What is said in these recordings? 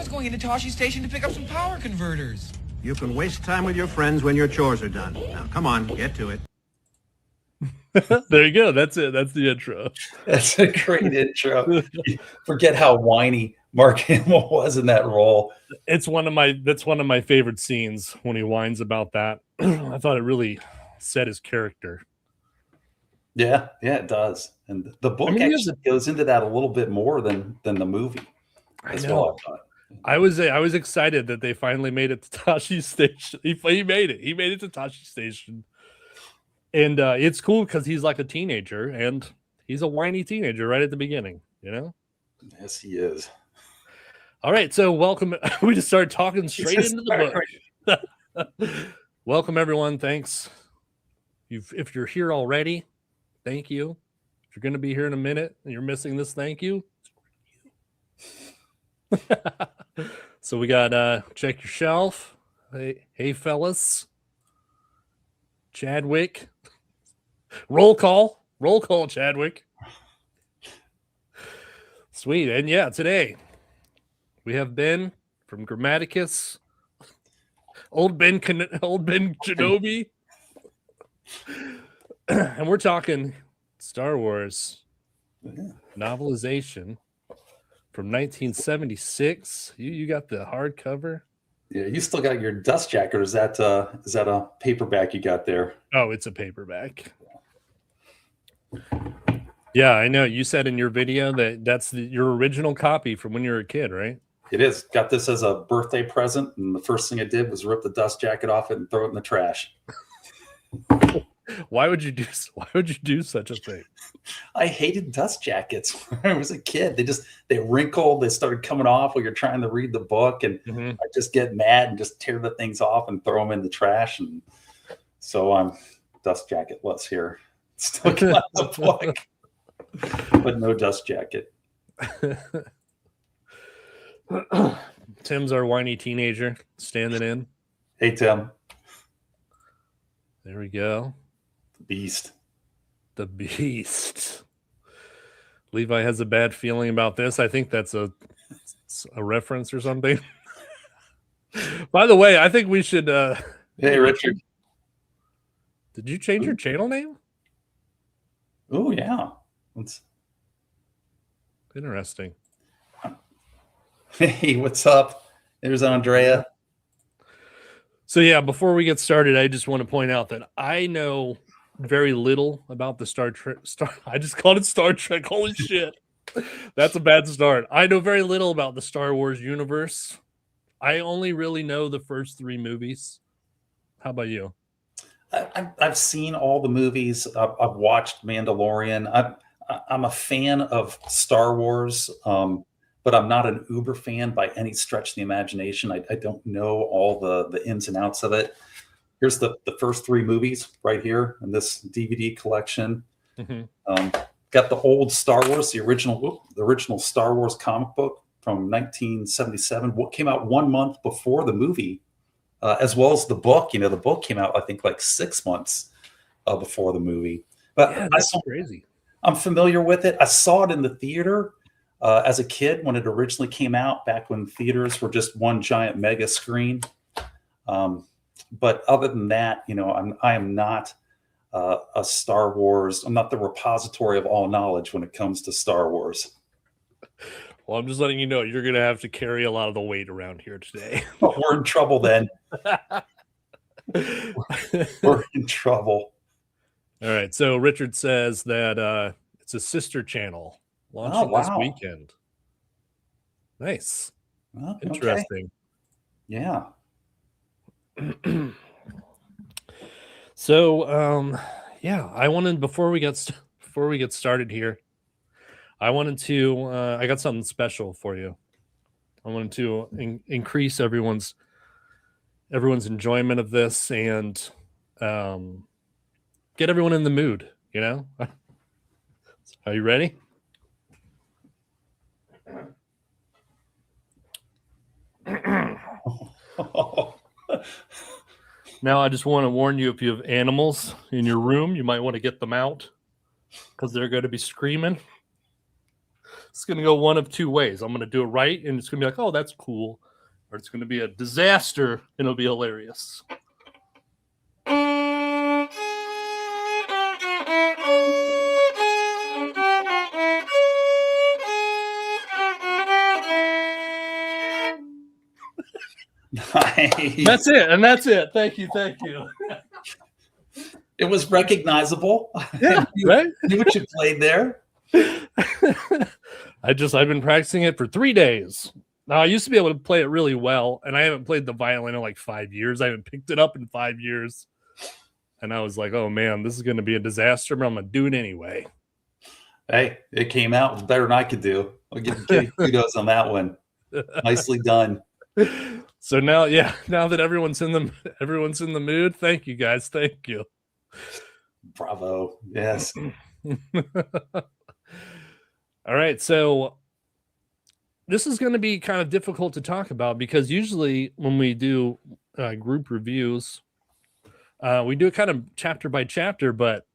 was going into Toshi Station to pick up some power converters. You can waste time with your friends when your chores are done. Now, come on, get to it. There you go. That's it. That's the intro. That's a great intro. Forget how whiny Mark Hamill was in that role. That's one of my favorite scenes when he whines about that. I thought it really set his character. Yeah, it does. And the book actually goes into that a little bit more than the movie. I know. I was excited that they finally made it to Tashi Station. He made it. He made it to Tashi Station. And it's cool because he's like a teenager, and he's a whiny teenager right at the beginning, you know? Yes, he is. All right, so welcome. We just started talking straight into the book. Welcome, everyone. Thanks. If you're here already, thank you. If you're going to be here in a minute and you're missing this, thank you. So we got check your shelf. Hey, fellas. Chadwick. Roll call, Chadwick. Sweet. And yeah, today we have Ben from Grammaticus, old Ben Kenobi, and we're talking Star Wars novelization from 1976. You got the hardcover. Yeah, you still got your dust jacket. Or is that a paperback you got there? Oh, it's a paperback. Yeah, I know. You said in your video that that's your original copy from when you were a kid, right? It is. Got this as a birthday present, and the first thing I did was rip the dust jacket off it and throw it in the trash. Why would you do such a thing? I hated dust jackets when I was a kid. They wrinkled, they started coming off while you're trying to read the book, and I just get mad and just tear the things off and throw them in the trash. And so I'm dust jacketless here. Still got the book, but no dust jacket. Tim's our whiny teenager standing in. Hey, Tim. There we go. Beast. The Beast. Levi has a bad feeling about this. I think that's a reference or something. By the way, I think we should. Hey, Richard. Did you change your channel name? Oh, yeah. That's interesting. Hey, what's up? There's Andrea. So yeah, before we get started, I just want to point out that I know very little about the Star Trek. I just called it Star Trek. Holy shit. That's a bad start. I know very little about the Star Wars universe. I only really know the first 3 movies. How about you? I've seen all the movies. I've watched Mandalorian. I'm a fan of Star Wars, but I'm not an uber fan by any stretch of the imagination. I don't know all the ins and outs of it. Here's the first 3 movies right here in this DVD collection. Got the old Star Wars, the original Star Wars comic book from 1977. What came out 1 month before the movie, as well as the book. The book came out, I think, like 6 months before the movie. But yeah, that's crazy. I'm familiar with it. I saw it in the theater as a kid when it originally came out, back when theaters were just one giant mega screen. But other than that, I am not a Star Wars. I'm not the repository of all knowledge when it comes to Star Wars. Well, I'm just letting you know you're going to have to carry a lot of the weight around here today. We're in trouble then. We're in trouble. All right. So Richard says that it's a sister channel launching this weekend. Nice. Well, interesting. Okay. Yeah. So, I wanted before we get started here, I wanted to I got something special for you. I wanted to increase everyone's enjoyment of this and get everyone in the mood. Are you ready? Now, I just want to warn you, if you have animals in your room, you might want to get them out because they're going to be screaming. it's going to go one of two ways. I'm going to do it right, and it's going to be like, oh, that's cool. Or it's going to be a disaster, and it'll be hilarious. Nice. That's it, and that's it. Thank you. It was recognizable. Yeah, right? Knew what you played there. I've been practicing it for 3 days. Now, I used to be able to play it really well, and I haven't played the violin in like 5 years. I haven't picked it up in 5 years. And I was like, oh, man, this is going to be a disaster, but I'm going to do it anyway. Hey, it came out better than I could do. I'll give kudos on that one. Nicely done. So now that everyone's in the mood, thank you guys. Thank you. Bravo. Yes. All right. So this is going to be kind of difficult to talk about because usually when we do group reviews, we do it kind of chapter by chapter, but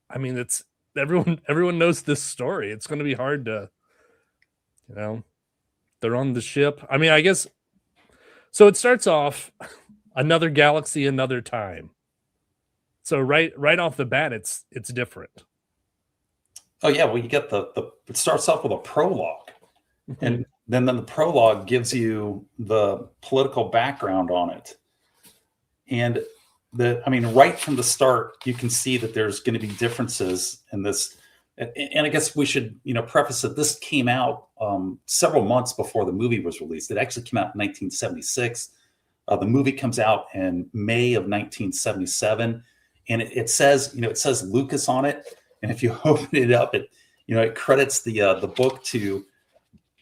I mean, it's everyone knows this story. It's going to be hard to, they're on the ship. I mean, I guess, so it starts off another galaxy, another time. So right off the bat, it's different. Oh yeah. Well, you get it starts off with a prologue, and then the prologue gives you the political background on it. And right from the start, you can see that there's going to be differences in this. And I guess we should, preface that this came out several months before the movie was released. It actually came out in 1976. The movie comes out in May of 1977, and it says Lucas on it. And if you open it up, it credits the book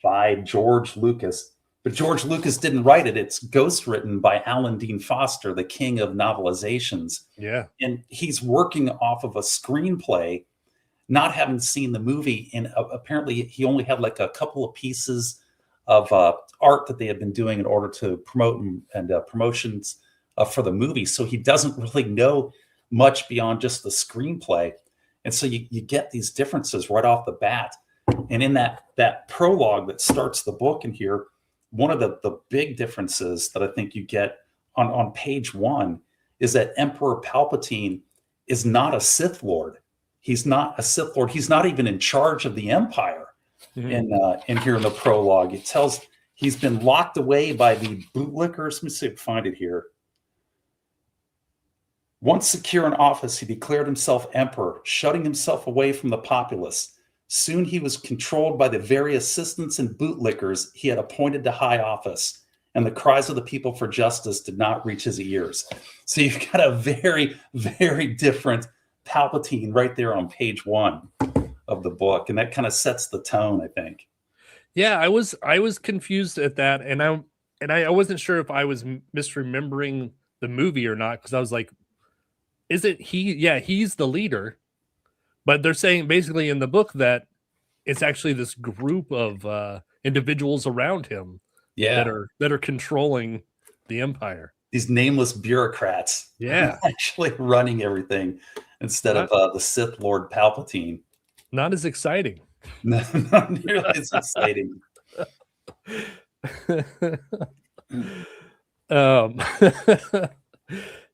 by George Lucas. But George Lucas didn't write it. It's ghostwritten by Alan Dean Foster, the king of novelizations. Yeah. And he's working off of a screenplay, not having seen the movie. And apparently he only had like a couple of pieces of art that they had been doing in order to promote and promotions for the movie. So he doesn't really know much beyond just the screenplay. And so you get these differences right off the bat. And in that prologue that starts the book in here, one of the big differences that I think you get on page 1 is that Emperor Palpatine is not a Sith Lord. He's not a Sith Lord. He's not even in charge of the Empire. Mm-hmm. And here in the prologue, it tells he's been locked away by the bootlickers. Let me see if I can find it here. Once secure in office, he declared himself emperor, shutting himself away from the populace. Soon he was controlled by the very assistants and bootlickers he had appointed to high office, and the cries of the people for justice did not reach his ears. So you've got a very, very different Palpatine right there on page 1 of the book, and that kind of sets the tone, I think. Yeah, I was confused at that, and I wasn't sure if I was misremembering the movie or not, because I was like, is it he? Yeah, he's the leader. But they're saying basically in the book that it's actually this group of individuals around him that are controlling the Empire. These nameless bureaucrats, actually running everything instead of the Sith Lord Palpatine. Not as exciting. Not nearly as exciting.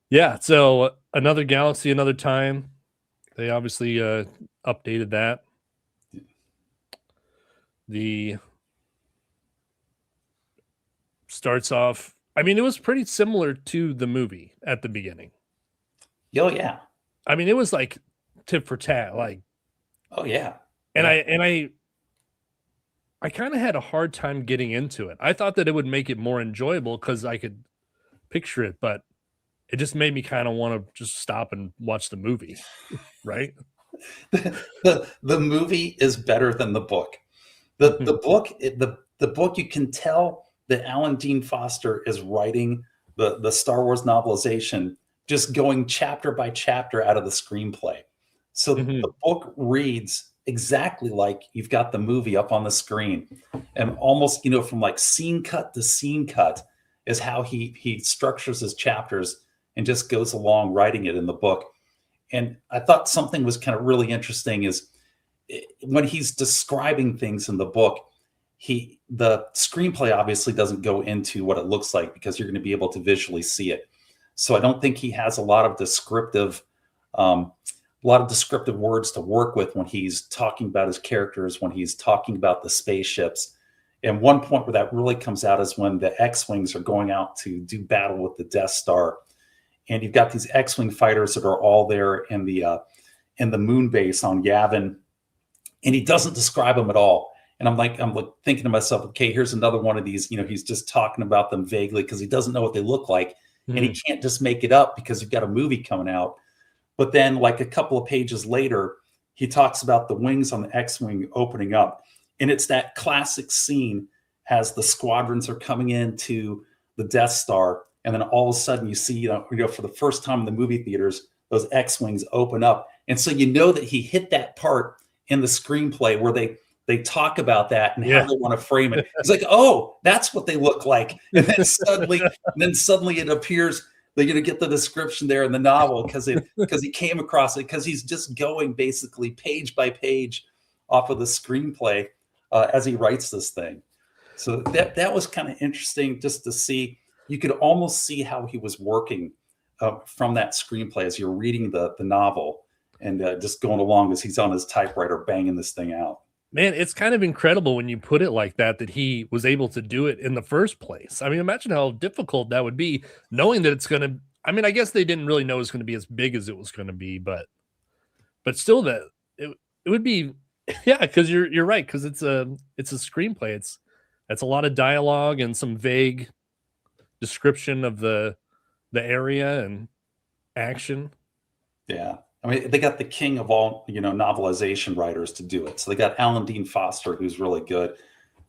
Yeah. So another galaxy, another time. They obviously updated that. The starts off, I mean, it was pretty similar to the movie at the beginning. Oh, yeah. I mean, it was like tit for tat, like. Oh, yeah. And I kind of had a hard time getting into it. I thought that it would make it more enjoyable because I could picture it, but it just made me kind of want to just stop and watch the movie, right? The movie is better than the book. The book, you can tell that Alan Dean Foster is writing the Star Wars novelization, just going chapter by chapter out of the screenplay. So the book reads exactly like you've got the movie up on the screen, and almost, from like scene cut to scene cut is how he structures his chapters and just goes along writing it in the book. And I thought something was kind of really interesting is when he's describing things in the book, the screenplay obviously doesn't go into what it looks like because you're going to be able to visually see it. So I don't think he has a lot of descriptive words to work with when he's talking about his characters, when he's talking about the spaceships. And one point where that really comes out is when the X-Wings are going out to do battle with the Death Star. And you've got these X-Wing fighters that are all there in the moon base on Yavin. And he doesn't describe them at all. And I'm like thinking to myself, okay, here's another one of these, he's just talking about them vaguely because he doesn't know what they look like. And he can't just make it up because you've got a movie coming out. But then like a couple of pages later, he talks about the wings on the X-Wing opening up. And it's that classic scene as the squadrons are coming into the Death Star. And then all of a sudden you see, for the first time in the movie theaters, those X-Wings open up. And so that he hit that part in the screenplay where they talk about that and how they want to frame it. It's like, oh, that's what they look like. And then suddenly it appears they're going to get the description there in the novel because he came across it, because he's just going basically page by page off of the screenplay as he writes this thing. So that was kind of interesting just to see. You could almost see how he was working from that screenplay as you're reading the novel and just going along as he's on his typewriter banging this thing out. Man, it's kind of incredible when you put it like that he was able to do it in the first place. I mean, imagine how difficult that would be, knowing that it's going to, I mean, I guess they didn't really know it was going to be as big as it was going to be, but still that it would be, yeah, because you're right, because it's a screenplay. It's a lot of dialogue and some vague description of the area and action. Yeah. I mean, they got the king of all, novelization writers to do it. So they got Alan Dean Foster, who's really good.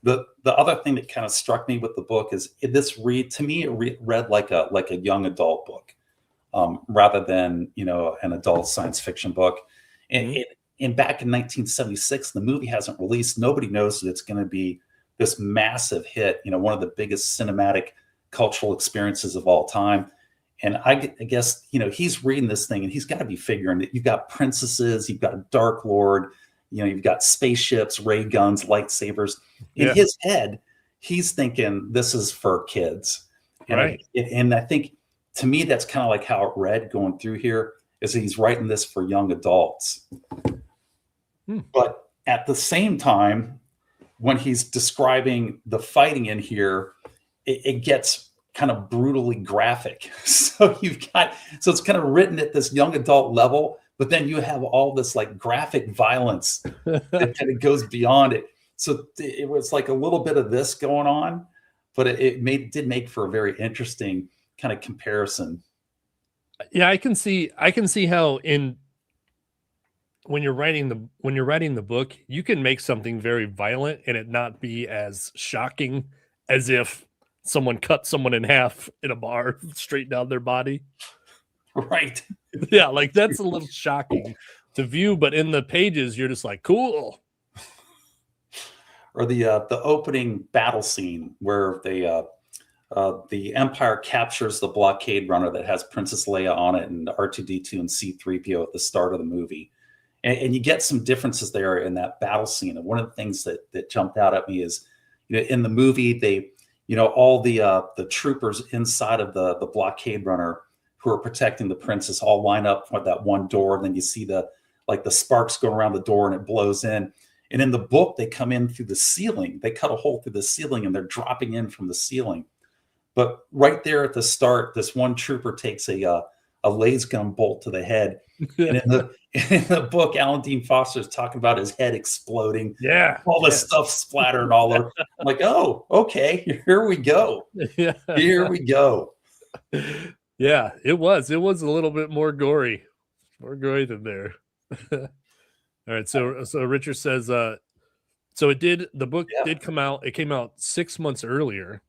The other thing that kind of struck me with the book is it read like a young adult book, rather than, an adult science fiction book. And back in 1976, the movie hasn't released. Nobody knows that it's going to be this massive hit, one of the biggest cinematic cultural experiences of all time. And I guess, he's reading this thing and he's got to be figuring that you've got princesses, you've got a Dark Lord, you've got spaceships, ray guns, lightsabers. In his head, he's thinking this is for kids. And right. I think, to me, that's kind of like how it read going through here, is he's writing this for young adults. But at the same time, when he's describing the fighting in here, it gets kind of brutally graphic. So it's kind of written at this young adult level, but then you have all this like graphic violence that kind of goes beyond it. So it was like a little bit of this going on, but it did make for a very interesting kind of comparison. Yeah, I can see how when you're writing the book, you can make something very violent and it not be as shocking as if someone cut someone in half in a bar straight down their body. Right. Yeah, like that's a little shocking to view, but in the pages, you're just like, cool. Or the opening battle scene where the Empire captures the blockade runner that has Princess Leia on it and R2-D2 and C-3PO at the start of the movie. And you get some differences there in that battle scene. And one of the things that jumped out at me is, in the movie, they, all the troopers inside of the blockade runner who are protecting the princess all line up for that one door. And then you see the sparks go around the door and it blows in. And in the book, they come in through the ceiling. They cut a hole through the ceiling and they're dropping in from the ceiling. But right there at the start, this one trooper takes a laser gun bolt to the head. And in the book, Alan Dean Foster is talking about his head exploding. Yeah. All this stuff splattering all over. I'm like, oh, okay, here we go. Yeah. Here we go. Yeah, it was a little bit more gory than there. All right. So Richard says, the book did come out. It came out 6 months earlier.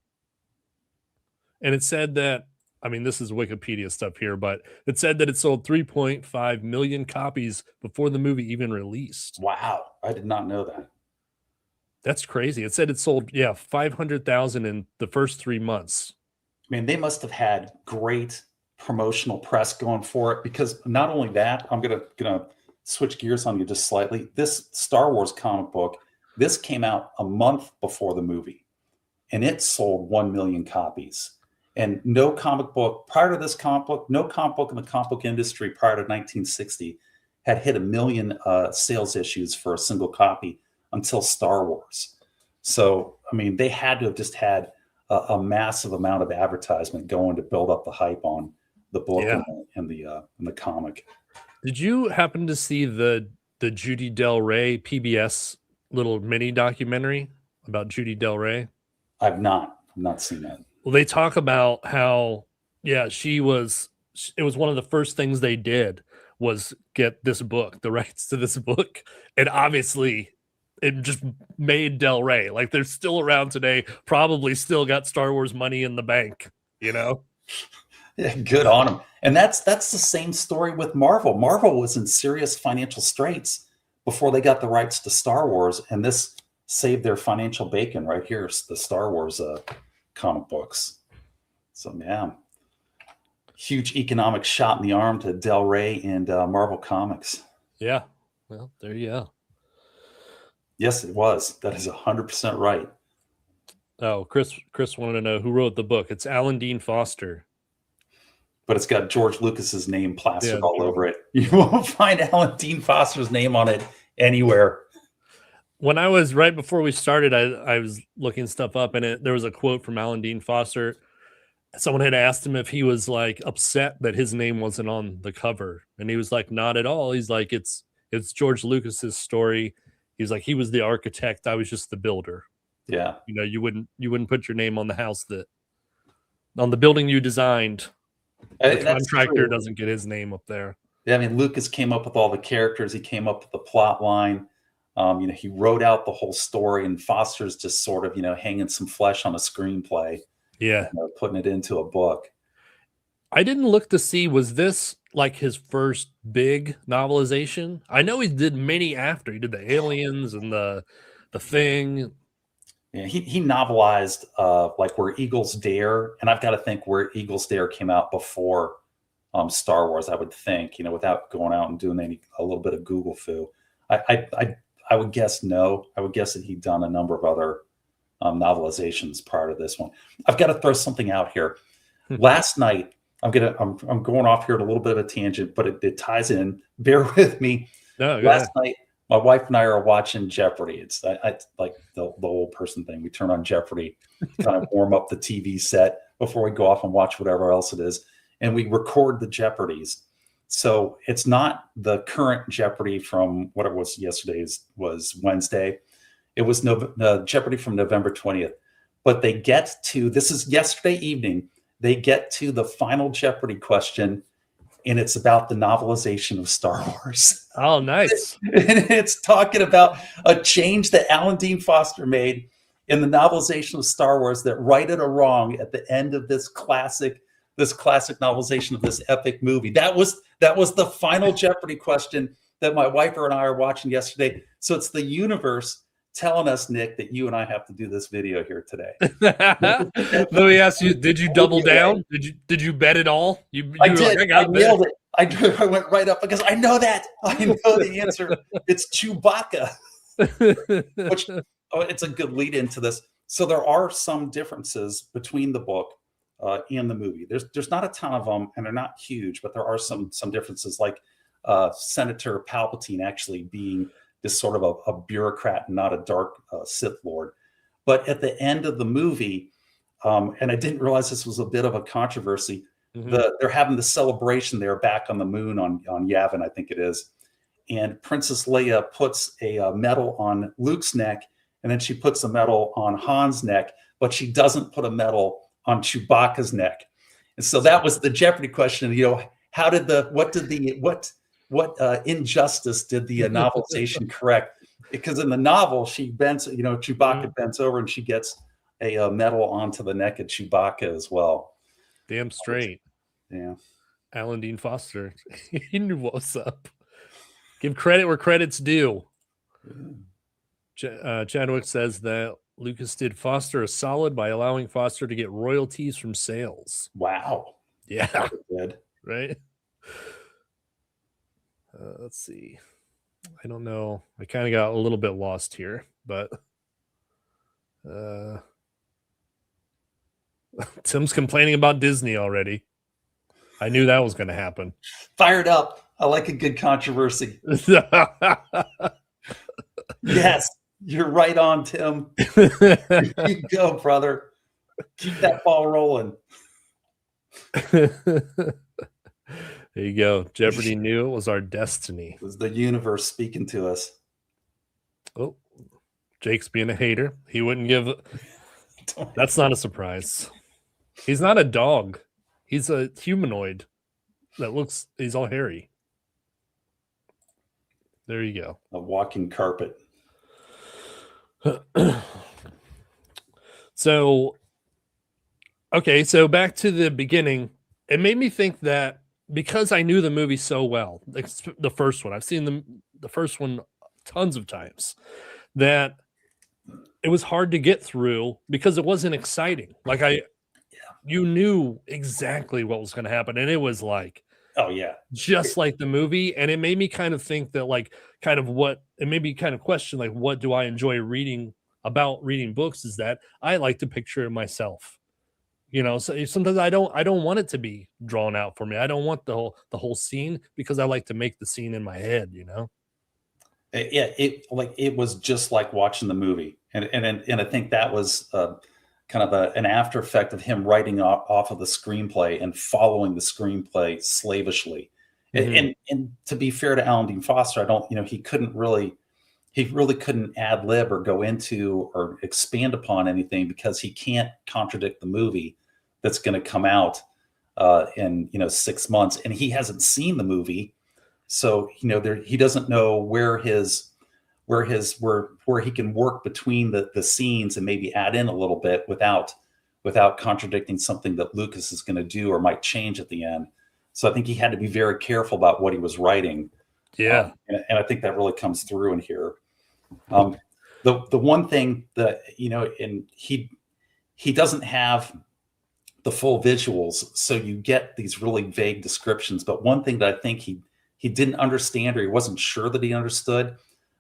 And it said that, I mean, this is Wikipedia stuff here, but it said that it sold 3.5 million copies before the movie even released. Wow. I did not know that. That's crazy. It said it sold, 500,000 in the first 3 months. I mean, they must have had great promotional press going for it, because not only that, I'm gonna switch gears on you just slightly. This Star Wars comic book, this came out a month before the movie, and it sold 1 million copies. And no comic book prior to this comic book, no comic book in the comic book industry prior to 1960 had hit 1 million sales issues for a single copy until Star Wars. So, I mean, they had to have just had a massive amount of advertisement going to build up the hype on the book and the comic. Did you happen to see the Judy Del Rey PBS little mini documentary about Judy Del Rey? I've not seen that. Well, they talk about how, it was one of the first things they did was get this book, the rights to this book. And obviously it just made Del Rey. Like, they're still around today, probably still got Star Wars money in the bank, you know? Yeah, good on them. And that's the same story with Marvel. Marvel was in serious financial straits before they got the rights to Star Wars. And this saved their financial bacon right here, the Star Wars comic books. So, yeah. Huge economic shot in the arm to Del Rey and Marvel Comics. Yeah. Well, there you go. Yes, it was. That is 100% right. Oh, Chris wanted to know who wrote the book. It's Alan Dean Foster. But it's got George Lucas's name plastered all over it. You won't find Alan Dean Foster's name on it anywhere. When I was right before we started, I was looking stuff up, and there was a quote from Alan Dean Foster. Someone had asked him if he was like upset that his name wasn't on the cover, and he was like, "Not at all." He's like, "It's George Lucas's story." He's like, "He was the architect. I was just the builder." Yeah, you know, you wouldn't put your name on the house on the building you designed. The contractor doesn't get his name up there. Yeah, I mean, Lucas came up with all the characters. He came up with the plot line. He wrote out the whole story, and Foster's just sort of, hanging some flesh on a screenplay. Yeah. Putting it into a book. I didn't look to see, was this like his first big novelization? I know he did many after. He did the Aliens and the Thing. Yeah, he novelized like Where Eagles Dare, and I've got to think Where Eagles Dare came out before Star Wars, I would think, without going out and doing a little bit of Google foo. I would guess no. I would guess that he'd done a number of other novelizations prior to this one. I've got to throw something out here. Last night, I'm going off here at a little bit of a tangent, but it ties in. Bear with me. No, last night, my wife and I are watching Jeopardy. It's like the old person thing. We turn on Jeopardy, kind of warm up the TV set before we go off and watch whatever else it is, and we record the Jeopardies. So it's not the current Jeopardy from what it was yesterday's was Wednesday. It was Jeopardy from November 20th. But they get to, this is yesterday evening, they get to the final Jeopardy question, and it's about the novelization of Star Wars. Oh, nice. And it's talking about a change that Alan Dean Foster made in the novelization of Star Wars that righted a wrong at the end of this classic novelization of this epic movie. That was the final Jeopardy question that my wife and I are watching yesterday. So it's the universe telling us, Nick, that you and I have to do this video here today. Let me ask you, did you double down? Did you bet it all? I did. Like, I nailed it. I went right up because I know that. I know the answer. It's Chewbacca. Which it's a good lead into this. So there are some differences between the book and the movie. There's not a ton of them, and they're not huge, but there are some differences, like Senator Palpatine actually being this sort of a bureaucrat and not a dark Sith Lord. But at the end of the movie, and I didn't realize this was a bit of a controversy, they're having the celebration there back on the moon on Yavin, I think it is. And Princess Leia puts a medal on Luke's neck, and then she puts a medal on Han's neck, but she doesn't put a medal on Chewbacca's neck. And so that was the Jeopardy question. What injustice did the novelization correct? Because in the novel, she bends, Chewbacca bends over and she gets a medal onto the neck of Chewbacca as well. Damn straight. Yeah. Alan Dean Foster. He knew what was up. Give credit where credit's due. Chadwick says that Lucas did Foster a solid by allowing Foster to get royalties from sales. Wow. Yeah. Good. Right? Let's see. I don't know. I kind of got a little bit lost here, but Tim's complaining about Disney already. I knew that was going to happen. Fired up. I like a good controversy. Yes, you're right on, Tim. You go, brother. Keep that ball rolling. There you go. Jeopardy knew it was our destiny. It was the universe speaking to us. Oh, Jake's being a hater. He wouldn't give. That's not a surprise. He's not a dog. He's a humanoid that looks. He's all hairy. There you go. A walking carpet. So, okay. So back to the beginning. It made me think that because I knew the movie so well, like the first one, I've seen the first one tons of times, that it was hard to get through because it wasn't exciting. Like you knew exactly what was going to happen, and it was like, oh yeah, just like the movie. And it made me kind of think that, like, kind of what it made me kind of question, like, what do I enjoy reading about reading books? Is that I like to picture it myself. You know, so sometimes I don't want it to be drawn out for me. I don't want the whole scene, because I like to make the scene in my head, you know. Yeah, it was just like watching the movie, and I think that was kind of an after effect of him writing off of the screenplay and following the screenplay slavishly. Mhm. And to be fair to Alan Dean Foster, I don't, he really couldn't ad lib or go into or expand upon anything, because he can't contradict the movie that's going to come out in 6 months, and he hasn't seen the movie. So he doesn't know where he can work between the scenes and maybe add in a little bit without contradicting something that Lucas is going to do or might change at the end. So I think he had to be very careful about what he was writing. Yeah. And I think that really comes through in here. The one thing that and he doesn't have the full visuals, so you get these really vague descriptions. But one thing that I think he didn't understand, or he wasn't sure that he understood,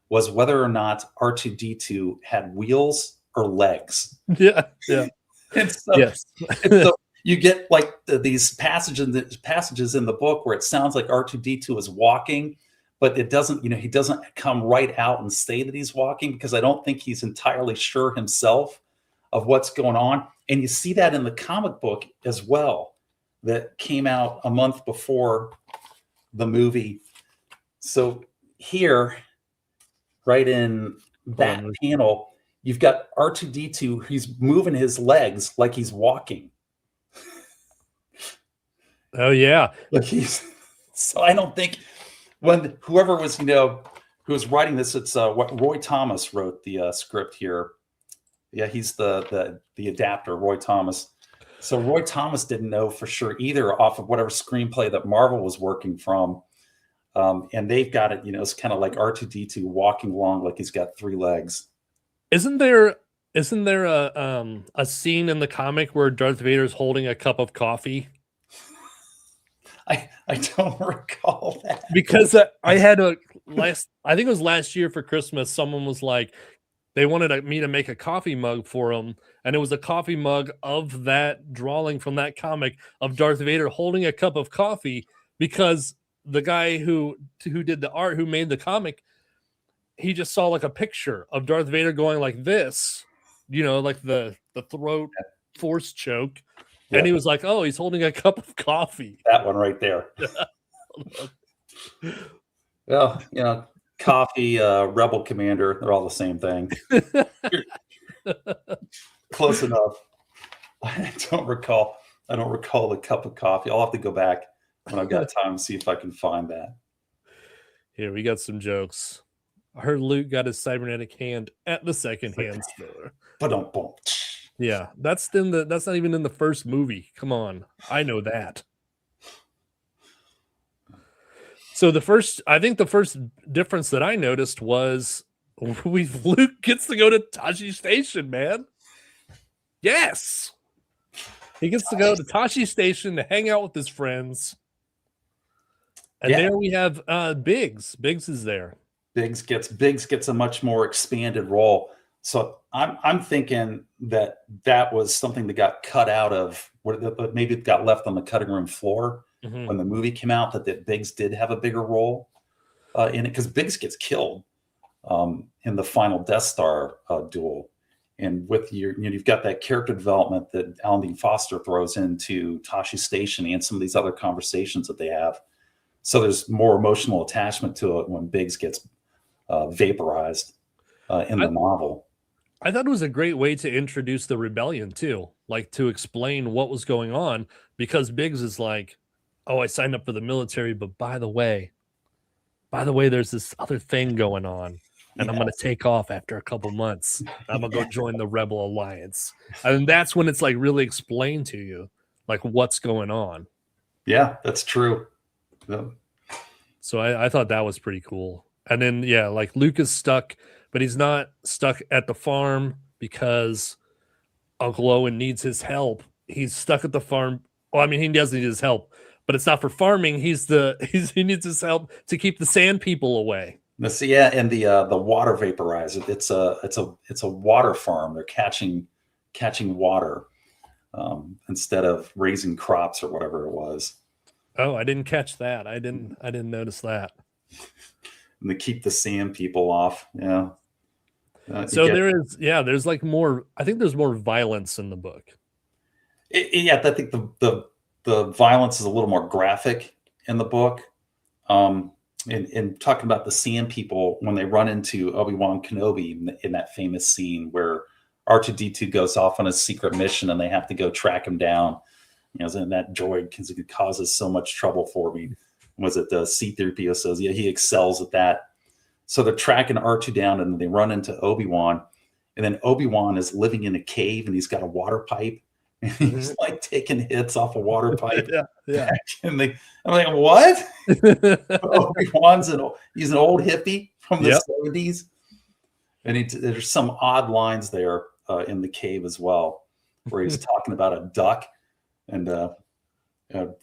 was whether or not R2D2 had wheels or legs. Yeah. And so, Yes. and so you get like these passages in the book where it sounds like R2D2 is walking, but it doesn't, he doesn't come right out and say that he's walking, because I don't think he's entirely sure himself of what's going on. And you see that in the comic book as well, that came out a month before the movie. So here, right in that panel, you've got R2D2. He's moving his legs like he's walking. Oh yeah. Like so I don't think when whoever was, who was writing this, it's what Roy Thomas wrote the script here. Yeah, he's the adapter, Roy Thomas. So Roy Thomas didn't know for sure either, off of whatever screenplay that Marvel was working from. And they've got it, it's kind of like R2D2 walking along like he's got 3 legs. Isn't there a scene in the comic where Darth Vader's holding a cup of coffee? I don't recall that, because I had I think it was last year for Christmas. Someone was like, they wanted me to make a coffee mug for them, and it was a coffee mug of that drawing from that comic of Darth Vader holding a cup of coffee, because the guy who did the art, who made the comic, he just saw like a picture of Darth Vader going like this, like the throat force choke. Yeah. And he was like, oh, he's holding a cup of coffee. That one right there. Well, coffee, Rebel Commander, they're all the same thing. Close enough. I don't recall the cup of coffee. I'll have to go back when I've got time to see if I can find that. Here, we got some jokes. I heard Luke got his cybernetic hand at the secondhand store. Ba-dum-bum. Yeah, that's not even in the first movie. Come on, I know that. So I think the first difference that I noticed was Luke gets to go to Tashi Station, man. Yes, he gets to go to Tashi Station to hang out with his friends. And there we have Biggs. Biggs is there. Biggs gets a much more expanded role. So I'm thinking that was something that got cut out of, but maybe it got left on the cutting room floor when the movie came out. That Biggs did have a bigger role in it, because Biggs gets killed in the final Death Star duel, and with you've got that character development that Alan Dean Foster throws into Tashi Station and some of these other conversations that they have. So there's more emotional attachment to it when Biggs gets vaporized in the novel. I thought it was a great way to introduce the rebellion too, like to explain what was going on, because Biggs is like, "Oh, I signed up for the military, but by the way, there's this other thing going on, and I'm going to take off after a couple months. I'm going to go join the Rebel Alliance." And that's when it's like really explained to you, like what's going on. Yeah, that's true. Yeah. So I thought that was pretty cool. And then, yeah, like Luke is stuck, but he's not stuck at the farm because Uncle Owen needs his help. He's stuck at the farm. Well, I mean, he does need his help, but it's not for farming. He needs his help to keep the sand people away. Yeah, and the water vaporizer. It's a water farm. They're catching water instead of raising crops or whatever it was. Oh, I didn't catch that. I didn't notice that. And they keep the sand people off. Yeah. So there's like more. I think there's more violence in the book. Yeah, I think the violence is a little more graphic in the book. In talking about the sand people, when they run into Obi-Wan Kenobi in that famous scene where R2-D2 goes off on a secret mission and they have to go track him down. And that droid causes so much trouble for me. Was it C-3PO says, yeah, he excels at that. So they're tracking R2 down and they run into Obi-Wan. And then Obi-Wan is living in a cave and he's got a water pipe. And he's like taking hits off a water pipe. Yeah. And I'm like, what? Obi-Wan's he's an old hippie from the 70s. And there's some odd lines there in the cave as well, where he's talking about a duck. And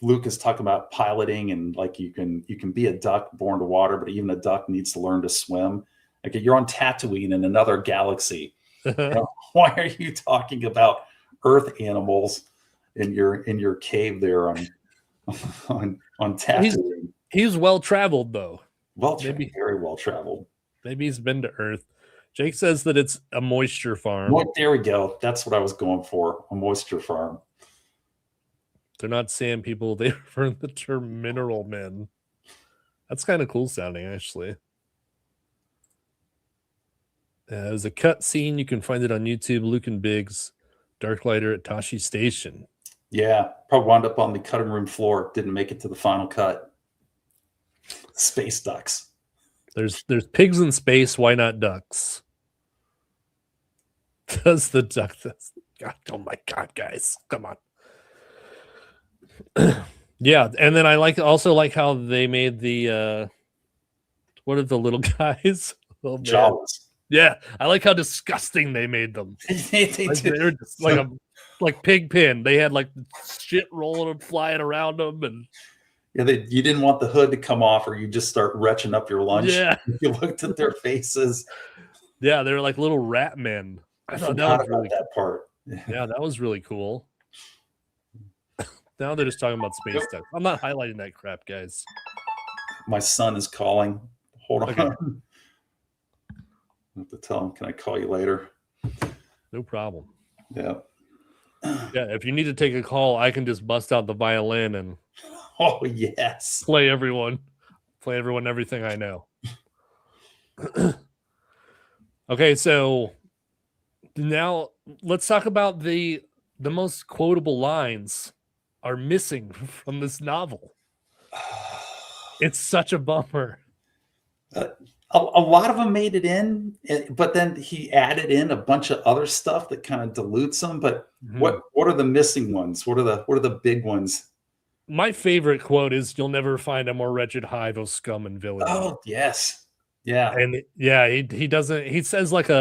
Luke is talking about piloting, and like you can be a duck born to water, but even a duck needs to learn to swim. Like, you're on Tatooine in another galaxy. Why are you talking about Earth animals in your cave there on Tatooine? He's well traveled though. Very well traveled. Maybe he's been to Earth. Jake says that it's a moisture farm. There we go. That's what I was going for. A moisture farm. They're not sand people. They refer to the term mineral men. That's kind of cool sounding, actually. There's a cut scene. You can find it on YouTube. Luke and Biggs, Darklighter at Tashi Station. Yeah, probably wound up on the cutting room floor. Didn't make it to the final cut. Space ducks. There's pigs in space. Why not ducks? Does the duck? God, oh my God, guys, come on. Yeah, and then I also like how they made the what are the little guys? Oh, Jawas. Yeah, I like how disgusting they made them. They're just like pig pen. They had like shit rolling and flying around them, and you didn't want the hood to come off, or you just start retching up your lunch. Yeah, you looked at their faces. Yeah, they're like little rat men. I forgot about that part. Yeah, that was really cool. Now they're just talking about space stuff. I'm not highlighting that crap, guys. My son is calling. Hold on. Okay. I have to tell him, can I call you later? No problem. Yeah. Yeah, if you need to take a call, I can just bust out the violin and yes, play everyone everything I know. Okay, so now let's talk about the most quotable lines are missing from this novel. It's such a bummer. A lot of them made it in, but then he added in a bunch of other stuff that kind of dilutes them. But what are the missing ones? What are the big ones? My favorite quote is, "You'll never find a more wretched hive of scum and villainy." Oh yes, yeah, and yeah, he doesn't. He says like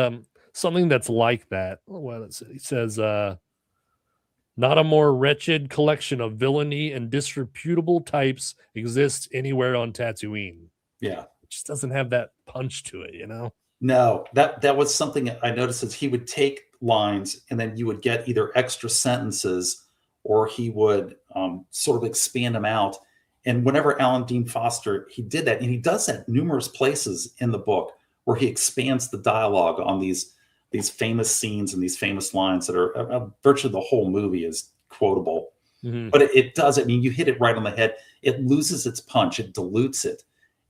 something that's like that. Well, he says, "Not a more wretched collection of villainy and disreputable types exists anywhere on Tatooine." Yeah. just doesn't have that punch to it, No, that was something I noticed is he would take lines and then you would get either extra sentences or he would sort of expand them out. And whenever Alan Dean Foster, he did that, and he does that numerous places in the book where he expands the dialogue on these famous scenes and these famous lines that are virtually the whole movie is quotable. Mm-hmm. But it does. I mean, you hit it right on the head. It loses its punch. It dilutes it.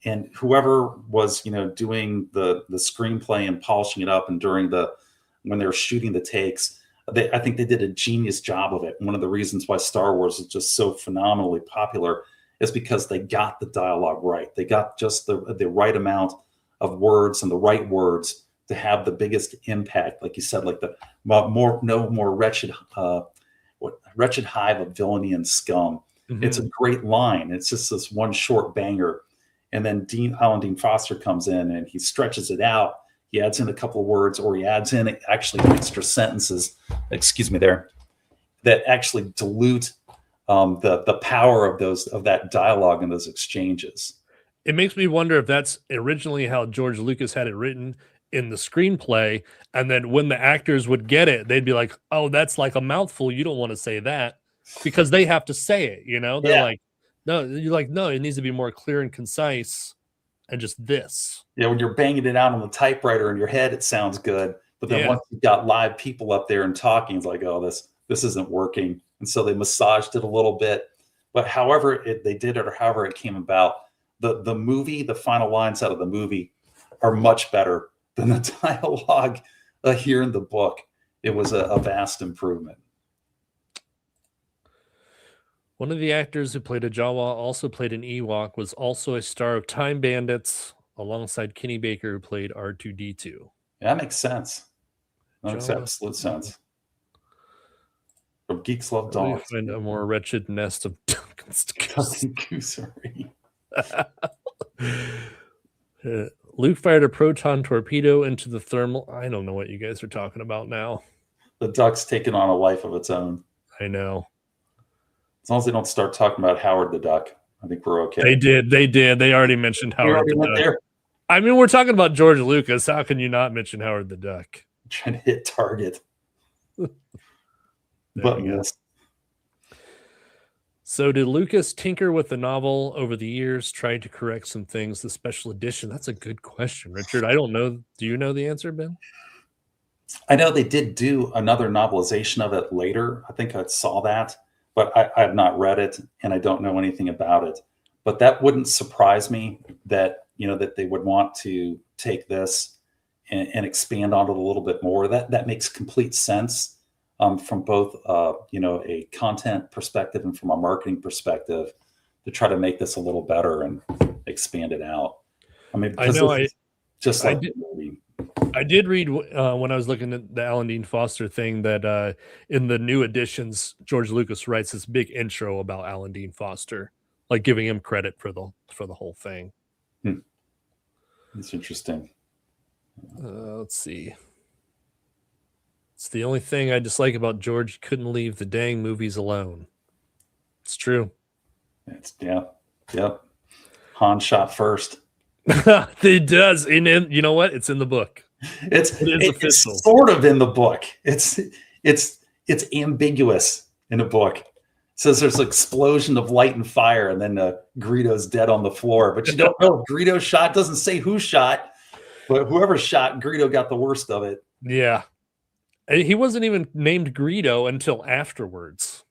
And whoever was, doing the screenplay and polishing it up, and when they were shooting the takes, I think they did a genius job of it. And one of the reasons why Star Wars is just so phenomenally popular is because they got the dialogue right. They got just the right amount of words and the right words to have the biggest impact. Like you said, like no more wretched hive of villainy and scum. Mm-hmm. It's a great line. It's just this one short banger. And then Alan Dean Foster comes in and he stretches it out. He adds in a couple of words, or he adds in actually extra sentences, that actually dilute the power of that dialogue and those exchanges. It makes me wonder if that's originally how George Lucas had it written in the screenplay, and then when the actors would get it, they'd be like, "Oh, that's like a mouthful. You don't want to say that," because they have to say it. They're like, "No," you're like, "No, it needs to be more clear and concise, and just this." Yeah, when you're banging it out on the typewriter in your head, it sounds good, but then once you've got live people up there and talking, it's like, "Oh, this isn't working." And so they massaged it a little bit, but however they did it, or however it came about, the movie, the final lines out of the movie are much better than the dialogue here in the book. It was a vast improvement. One of the actors who played a Jawa also played an Ewok, was also a star of Time Bandits alongside Kenny Baker, who played R2-D2. Yeah, that makes sense. That makes absolute sense. From Geeks Love Dogs. Find a more wretched nest of Duncan's goosery. Luke fired a proton torpedo into the thermal. I don't know what you guys are talking about now. The duck's taken on a life of its own. I know. As long as they don't start talking about Howard the Duck, I think we're okay. They did. They already mentioned Howard the Duck. There. I mean, we're talking about George Lucas. How can you not mention Howard the Duck? I'm trying to hit target. But yes. So did Lucas tinker with the novel over the years, try to correct some things, the special edition? That's a good question, Richard. I don't know. Do you know the answer, Ben? I know they did do another novelization of it later. I think I saw that, but I have not read it and I don't know anything about it. But that wouldn't surprise me that, that they would want to take this and expand on it a little bit more. That makes complete sense. From both, a content perspective and from a marketing perspective, to try to make this a little better and expand it out. I mean, I know. the movie. I did read when I was looking at the Alan Dean Foster thing that in the new editions, George Lucas writes this big intro about Alan Dean Foster, like giving him credit for the whole thing. That's interesting. Let's see. It's the only thing I dislike about George. Couldn't leave the dang movies alone. It's true. Yep. Han shot first. It does. And you know what? It's in the book. It is official. It's sort of in the book. It's ambiguous in a book. It says there's an explosion of light and fire, and then Greedo's dead on the floor. But you don't know if Greedo shot. It doesn't say who shot, but whoever shot, Greedo got the worst of it. Yeah. He wasn't even named Greedo until afterwards.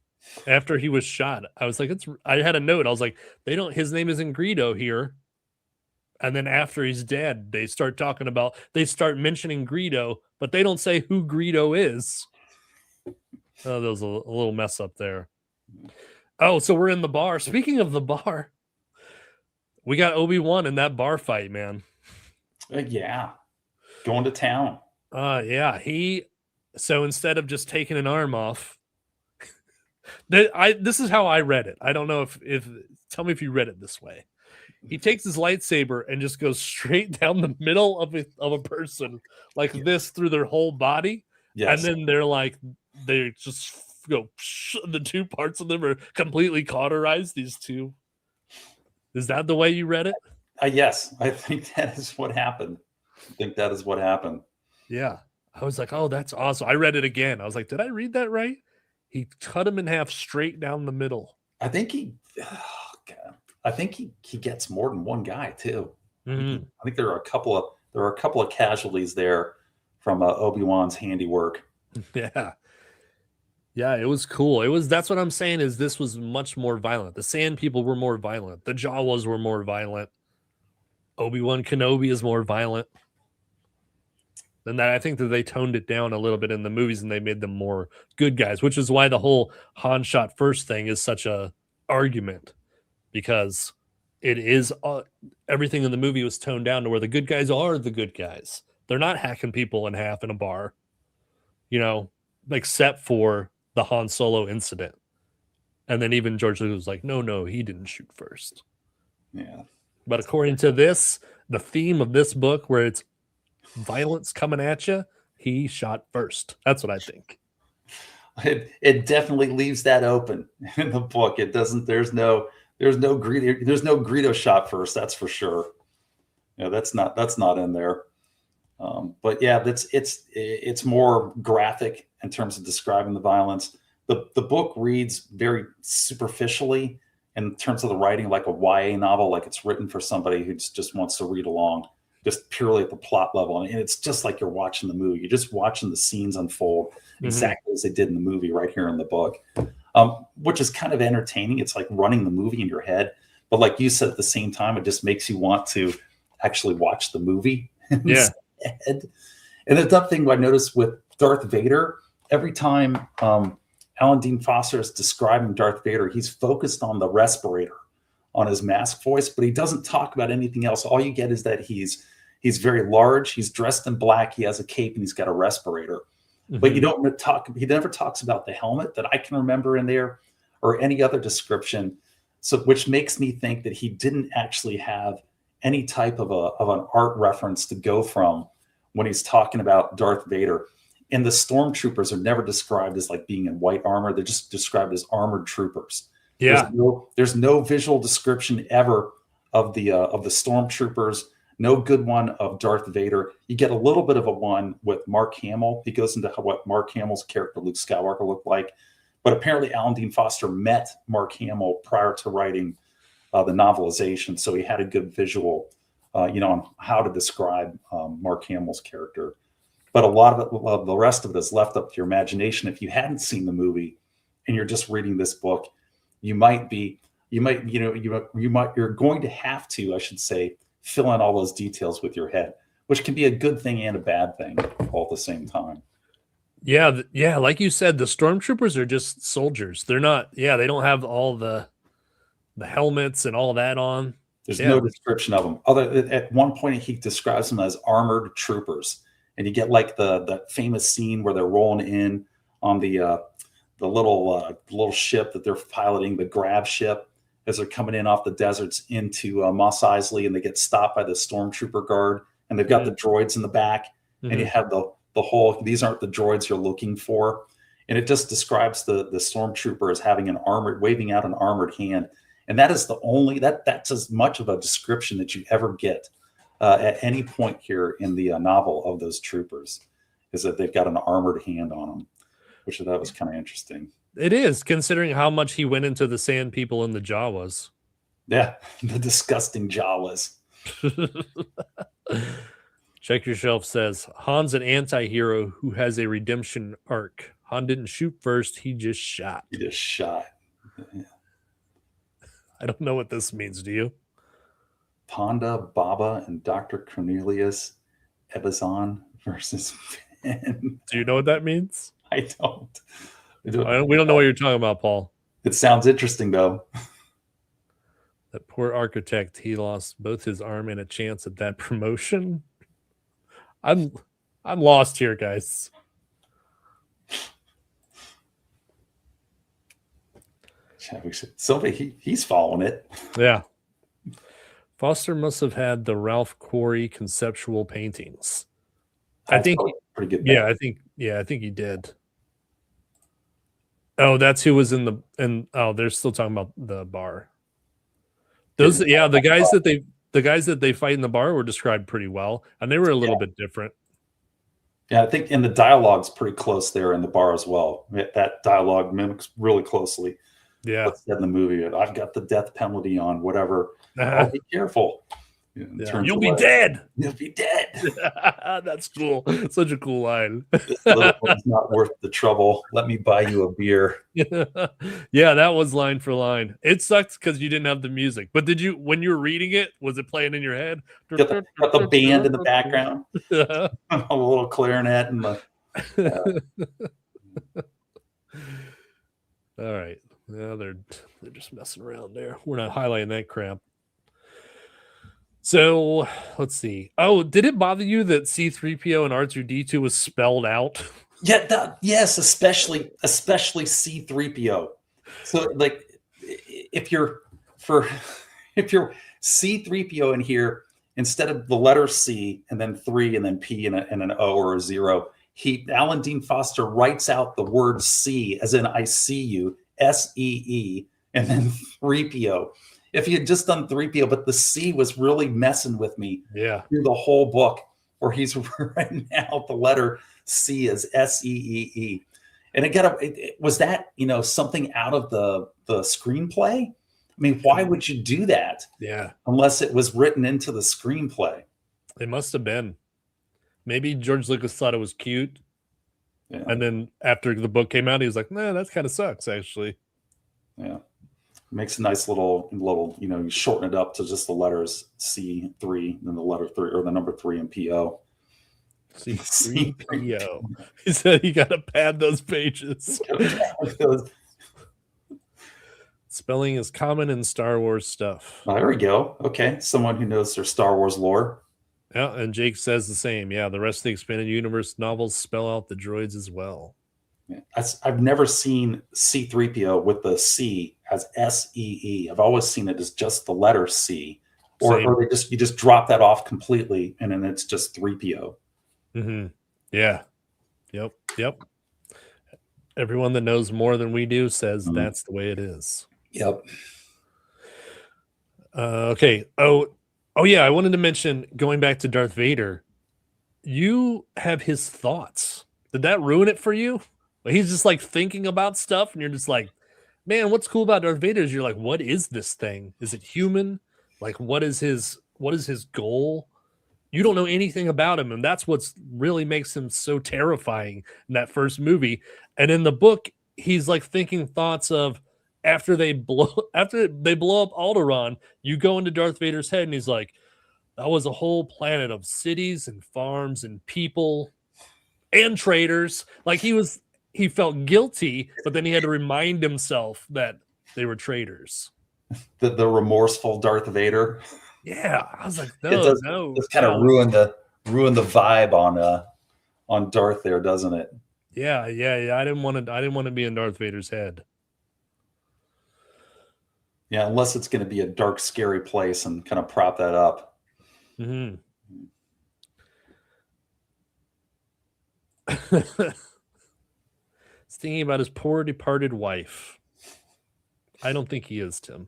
After he was shot, I was like, I had a note. I was like, his name isn't Greedo here. And then after he's dead, they start mentioning Greedo, but they don't say who Greedo is. Oh, there was a little mess up there. Oh, so we're in the bar. Speaking of the bar, we got Obi-Wan in that bar fight, man. Yeah. Going to town. Yeah. So instead of just taking an arm off, this is how I read it. I don't know if tell me if you read it this way. He takes his lightsaber and just goes straight down the middle of a person like this through their whole body. Yes. And then they just go, the two parts of them are completely cauterized. These two. Is that the way you read it? Yes, I think that is what happened. I think that is what happened. Yeah. I was like, oh, that's awesome. I read it again. I was like, did I read that right? He cut him in half straight down the middle. I think he, oh, God. I think he gets more than one guy too. Mhm. I think there are a couple of casualties there from Obi-Wan's handiwork. Yeah. Yeah, it was cool. That's what I'm saying is this was much more violent. The Sand People were more violent. The Jawas were more violent. Obi-Wan Kenobi is more violent than that. I think that they toned it down a little bit in the movies and they made them more good guys, which is why the whole Han shot first thing is such a argument, because it is everything in the movie was toned down to where the good guys are the good guys. They're not hacking people in half in a bar, except for the Han Solo incident. And then even George Lucas was like, no, he didn't shoot first. Yeah. But according to this, the theme of this book, where it's violence coming at you, he shot first. That's what I think. It definitely leaves that open in the book. It doesn't. There's no Greedo shot first. That's for sure. That's not in there. But yeah, it's more graphic in terms of describing the violence. The book reads very superficially in terms of the writing, like a YA novel, like it's written for somebody who just wants to read along, just purely at the plot level. And it's just like you're watching the movie. You're just watching the scenes unfold exactly as they did in the movie right here in the book, which is kind of entertaining. It's like running the movie in your head. But like you said, at the same time, it just makes you want to actually watch the movie. Yeah. And the tough thing I noticed with Darth Vader, every time Alan Dean Foster is describing Darth Vader, he's focused on the respirator, on his mask voice, but he doesn't talk about anything else. All you get is that he's very large, he's dressed in black, he has a cape, and he's got a respirator. But he never talks about the helmet that I can remember in there or any other description. So, which makes me think that he didn't actually have any type of an art reference to go from when he's talking about Darth Vader. And the stormtroopers are never described as like being in white armor. They're just described as armored troopers. Yeah. There's no visual description ever of the stormtroopers. No good one of Darth Vader. You get a little bit of a one with Mark Hamill. He goes into what Mark Hamill's character Luke Skywalker looked like. But apparently Alan Dean Foster met Mark Hamill prior to writing the novelization. So he had a good visual, on how to describe Mark Hamill's character. But a lot of it, the rest of it is left up to your imagination. If you hadn't seen the movie and you're just reading this book, you're going to have to, I should say, fill in all those details with your head, which can be a good thing and a bad thing all at the same time. Yeah. Yeah. Like you said, the stormtroopers are just soldiers. They're not, they don't have all the helmets and all that on. There's no description of them. At one point, he describes them as armored troopers. And you get like the famous scene where they're rolling in on the little ship that they're piloting, the grab ship, as they're coming in off the deserts into Mos Eisley, and they get stopped by the stormtrooper guard, and they've got the droids in the back, and you have the whole, these aren't the droids you're looking for. And it just describes the stormtrooper as having waving out an armored hand. And that is that's as much of a description that you ever get at any point here in the novel of those troopers, is that they've got an armored hand on them, which I thought was kind of interesting. It is, considering how much he went into the Sand People and the Jawas. Yeah, the disgusting Jawas. Check Your Shelf says, Han's an anti-hero who has a redemption arc. Han didn't shoot first, he just shot. He just shot. Yeah. I don't know what this means, do you? Ponda, Baba, and Dr. Cornelius Ebazan versus Finn. Do you know what that means? I don't. We don't know what you're talking about, Paul. It sounds interesting, though. That poor architect, he lost both his arm and a chance at that promotion. I'm lost here, guys. Somebody, he's following it. Yeah. Foster must have had the Ralph Quarry conceptual paintings. I think pretty good. Yeah, I think he did. Oh, that's who was they're still talking about the bar. The guys that the guys that they fight in the bar were described pretty well, and they were a little bit different. Yeah, I think in the dialogue's pretty close there in the bar as well. That dialogue mimics really closely what's said in the movie. I've got the death penalty on whatever. I'll be careful. You'll be dead. You'll be dead. That's cool. Such a cool line. This little one's not worth the trouble. Let me buy you a beer. Yeah, that was line for line. It sucks because you didn't have the music. But did you, when you were reading it, was it playing in your head? Got the band in the background. A little clarinet and the. All right. Yeah, they're just messing around there. We're not highlighting that crap. So let's see. Oh, did it bother you that C-3PO and R2-D2 was spelled out? Yeah, yes, especially C-3PO. So like, if you're C-3PO in here, instead of the letter C and then 3 and then P and an O or a 0, Alan Dean Foster writes out the word C as in I see you, S-E-E, and then 3PO. If he had just done 3PO, but the C was really messing with me through the whole book, where he's writing out the letter C as S-E-E-E. And was that, something out of the screenplay? I mean, why would you do that? Yeah. Unless it was written into the screenplay. It must have been. Maybe George Lucas thought it was cute. Yeah. And then after the book came out, he was like, nah, that kind of sucks, actually. Yeah. Makes a nice little, you shorten it up to just the letters C3, then the letter 3 or the number 3 and PO. C3PO. He said you got to pad those pages. Spelling is common in Star Wars stuff. Oh, there we go. Okay. Someone who knows their Star Wars lore. Yeah, and Jake says the same. Yeah, the rest of the expanded universe novels spell out the droids as well. Yeah. I've never seen C-3PO with the C as S-E-E. I've always seen it as just the letter C, or you just drop that off completely, and then it's just 3PO. Mm-hmm. Yeah. Yep. Everyone that knows more than we do says that's the way it is. Yep. Okay. Oh yeah. I wanted to mention, going back to Darth Vader, you have his thoughts. Did that ruin it for you? He's just like thinking about stuff, and you're just like, man, what's cool about Darth Vader is you're like, what is this thing? Is it human? Like, what is his goal? You don't know anything about him, and that's what's really makes him so terrifying in that first movie. And in the book, he's like thinking thoughts of after they blow up Alderaan, you go into Darth Vader's head, and he's like, that was a whole planet of cities and farms and people and traders. Like he felt guilty, but then he had to remind himself that they were traitors. The remorseful Darth Vader. Yeah, I was like, no. It's kind of ruin the vibe on Darth there, doesn't it? Yeah. I didn't want to be in Darth Vader's head. Yeah, unless it's going to be a dark, scary place and kind of prop that up. Mm-hmm. He's thinking about his poor departed wife. I don't think he is, Tim.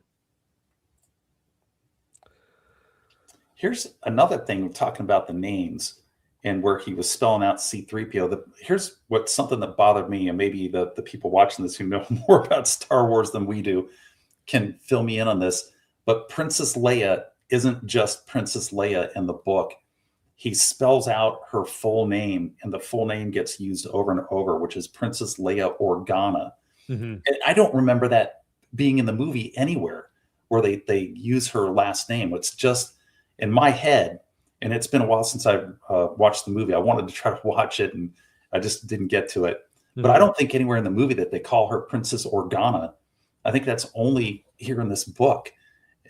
Here's another thing, talking about the names and where he was spelling out C-3PO. Here's something that bothered me, and maybe the people watching this who know more about Star Wars than we do can fill me in on this. But Princess Leia isn't just Princess Leia in the book. He spells out her full name, and the full name gets used over and over, which is Princess Leia Organa. Mm-hmm. And I don't remember that being in the movie anywhere where they use her last name. It's just in my head, and it's been a while since I watched the movie. I wanted to try to watch it, and I just didn't get to it. Mm-hmm. But I don't think anywhere in the movie that they call her Princess Organa. I think that's only here in this book.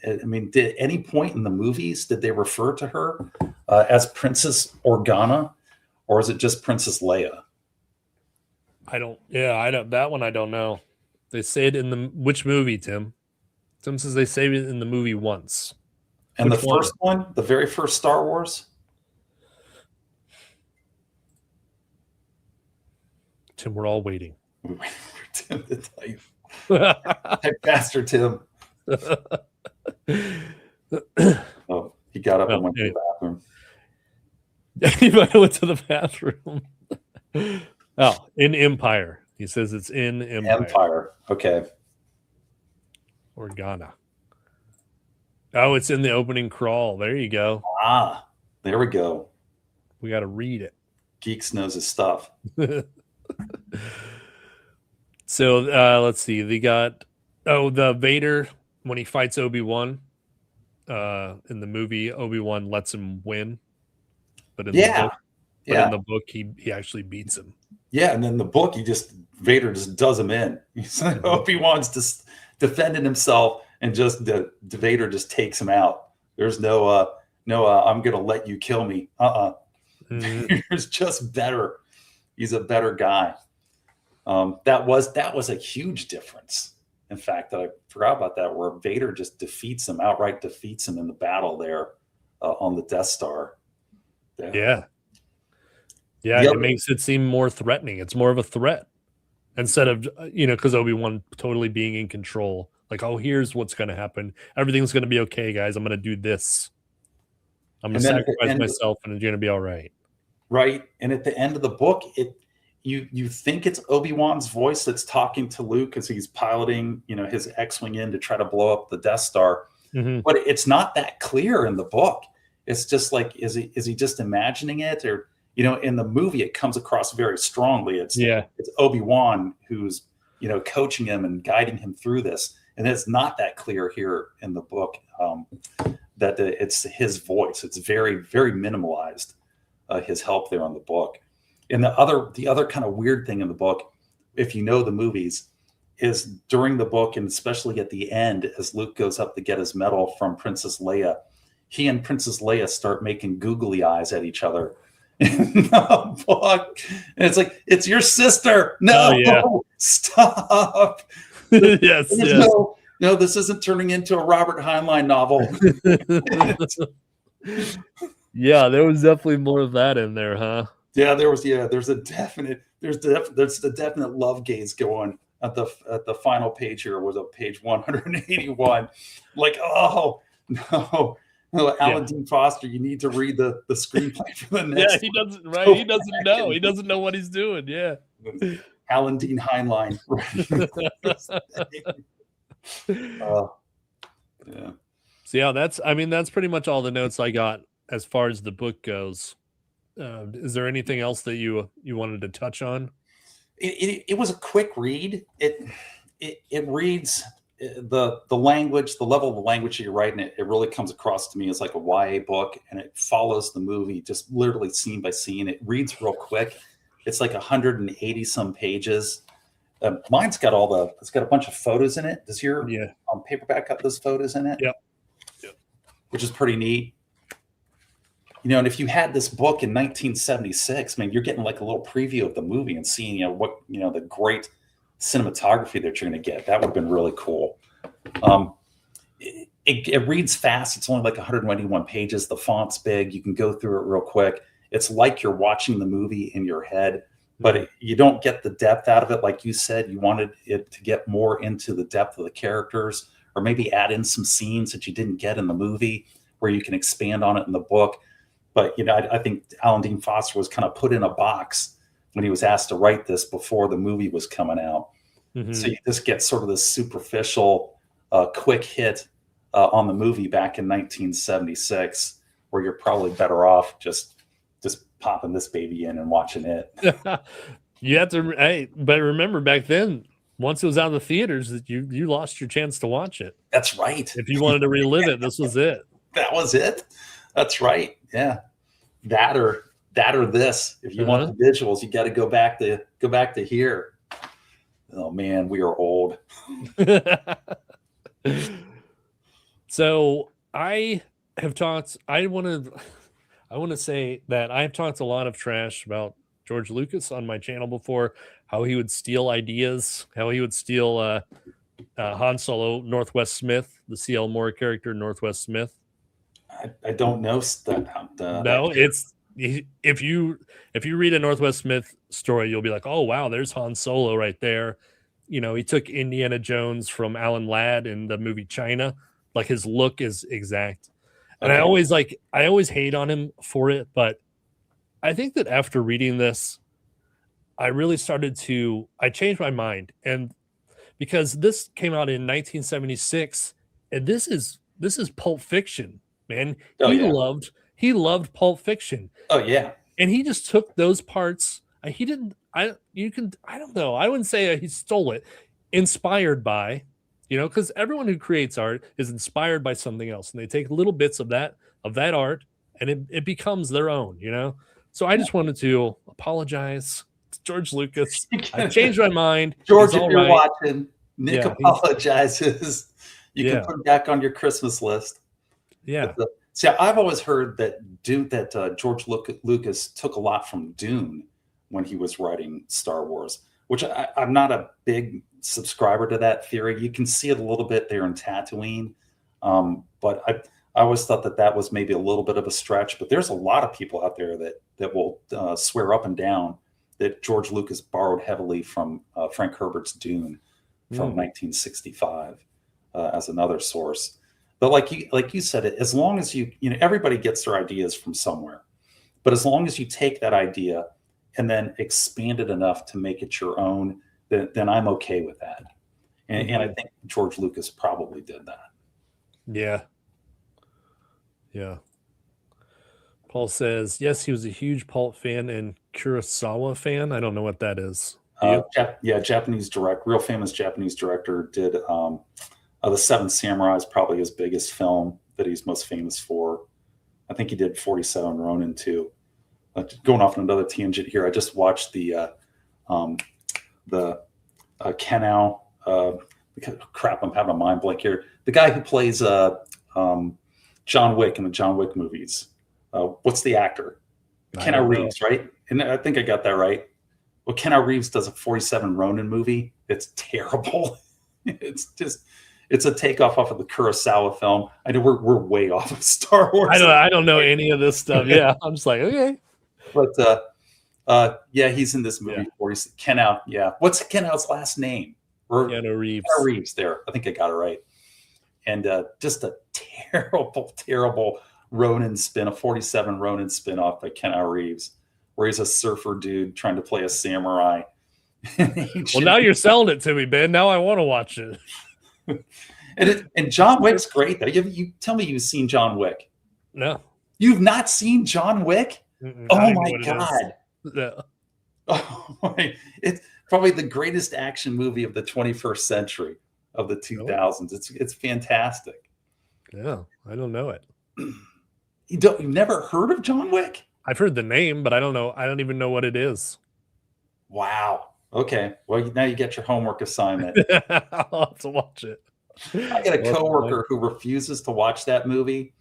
I mean, did any point in the movies did they refer to her as Princess Organa, or is it just Princess Leia? I don't. That one I don't know. They say it in which movie, Tim? Tim says they say it in the movie once. And the first one, the very first Star Wars? Tim, we're all waiting. We're waiting for Tim to type. Type faster, Tim. Oh, He got up Oh, and went to the bathroom. He might have went to the bathroom. Oh, in Empire. He says it's in Empire. Okay. Or Ghana. Oh, it's in the opening crawl. There you go. Ah, there we go. We got to read it. Geeks knows his stuff. So let's see. They got the Vader when he fights Obi-Wan. In the movie, Obi-Wan lets him win, but in the book, he actually beats him. Yeah, and in the book, Vader just does him in. Obi-Wan's just defending himself, and just Vader just takes him out. There's no I'm gonna let you kill me. Vader's just better. He's a better guy. That was a huge difference. In fact, that I forgot about that, where Vader just outright defeats him in the battle there on the Death Star. Yeah. It makes it seem more threatening. It's more of a threat instead of because Obi-Wan totally being in control. Like, oh, here's what's going to happen. Everything's going to be okay, guys. I'm going to do this. I'm going to sacrifice myself, and it's going to be all right. Right, and at the end of the book, you think it's Obi-Wan's voice that's talking to Luke as he's piloting, his X-wing in to try to blow up the Death Star. Mm-hmm. But it's not that clear in the book. It's just like, is he just imagining it? Or, in the movie, it comes across very strongly. It's Obi-Wan who's, coaching him and guiding him through this. And it's not that clear here in the book that it's his voice. It's very, very minimalized, his help there on the book. And the other kind of weird thing in the book, if you know the movies, is during the book, and especially at the end, as Luke goes up to get his medal from Princess Leia, he and Princess Leia start making googly eyes at each other in the book. And it's like, it's your sister. No, stop. Yes. No, this isn't turning into a Robert Heinlein novel. Yeah, there was definitely more of that in there, huh? Yeah, there's a definite love gaze going at the final page here. Was a page 181. Like, oh no, Alan Dean Foster, you need to read the screenplay for the next. Yeah, he doesn't. Right, he doesn't know. He doesn't know what he's doing. Yeah, Alan Dean Heinlein. Yeah. So yeah, that's pretty much all the notes I got as far as the book goes. Is there anything else that you wanted to touch on? It was a quick read. It reads the language, the level of the language that you're writing. It really comes across to me as like a YA book, and it follows the movie just literally scene by scene. It reads real quick. It's like 180 some pages. Mine's got it's got a bunch of photos in it. Does your paperback got those photos in it? Yep. Which is pretty neat. And if you had this book in 1976, you're getting like a little preview of the movie and seeing, what, the great cinematography that you're going to get. That would have been really cool. It reads fast. It's only like 191 pages. The font's big. You can go through it real quick. It's like you're watching the movie in your head, but you don't get the depth out of it. Like you said, you wanted it to get more into the depth of the characters, or maybe add in some scenes that you didn't get in the movie where you can expand on it in the book. But, I think Alan Dean Foster was kind of put in a box when he was asked to write this before the movie was coming out. Mm-hmm. So you just get sort of this superficial, quick hit on the movie back in 1976, where you're probably better off just popping this baby in and watching it. You have to, but remember back then, once it was out of the theaters, that you lost your chance to watch it. That's right. If you wanted to relive it, this was it. That was it. That's right. Yeah. That or this. If you want the visuals, you got to go back to here. Oh man, we are old. So I want to say that I've talked a lot of trash about George Lucas on my channel before, how he would steal ideas, how he would steal Han Solo, Northwest Smith, the C.L. Moore character, Northwest Smith. I don't know no, it's if you read a Northwest Smith story, you'll be like, oh wow, there's Han Solo right there. He took Indiana Jones from Alan Ladd in the movie China. Like his look is exact. And I always hate on him for it, but I think that after reading this, I really I changed my mind. And because this came out in 1976, and this is Pulp Fiction, man. Oh, He yeah. loved Pulp Fiction. Oh, yeah. And he just took those parts. He didn't, I don't know. I wouldn't say he stole it. Inspired by, because everyone who creates art is inspired by something else. And they take little bits of that art and it becomes their own, So I just wanted to apologize to George Lucas. I changed my mind. George, if you're watching, Nick Yeah, apologizes. You can put it back on your Christmas list. Yeah. See, I've always heard that George Lucas took a lot from Dune when he was writing Star Wars, which I'm not a big subscriber to that theory. You can see it a little bit there in Tatooine, but I always thought that was maybe a little bit of a stretch. But there's a lot of people out there that will swear up and down that George Lucas borrowed heavily from Frank Herbert's Dune from 1965 as another source. But like you said, as long as everybody gets their ideas from somewhere, but as long as you take that idea and then expand it enough to make it your own, then I'm okay with that. And I think George Lucas probably did that. Yeah. Yeah. Paul says, yes, he was a huge Pulp fan and Kurosawa fan. I don't know what that is. Japanese real famous Japanese director, did The Seven Samurai is probably his biggest film that he's most famous for. I think he did 47 Ronin too. Going off on another tangent here, I just watched the Kenau. Crap, I'm having a mind blank here. The guy who plays John Wick in the John Wick movies. What's the actor? Keanu Reeves, right? And I think I got that right. Well, Keanu Reeves does a 47 Ronin movie. It's terrible. It's a takeoff off of the Kurosawa film. I know we're way off of Star Wars. I don't know any of this stuff. Yeah, I'm just like, okay. But he's in this movie. Kenau. Yeah, what's Kenau's last name? Keanu Reeves. Keanu Reeves. There, I think I got it right. And just a terrible, terrible Ronin spin, a 47 Ronin spin-off by Keanu Reeves, where he's a surfer dude trying to play a samurai. Well, now you're selling it to me, Ben. Now I want to watch it. And John Wick's great though. You tell me you've seen John Wick. No. You've not seen John Wick? Oh my God. No. Oh, it's probably the greatest action movie of the 21st century, of the 2000s. It's fantastic. Yeah, I don't know it. You've never heard of John Wick? I've heard the name, but I don't know. I don't even know what it is. Wow. Okay. Well, now you get your homework assignment. I'll have to watch it. I got a coworker who refuses to watch that movie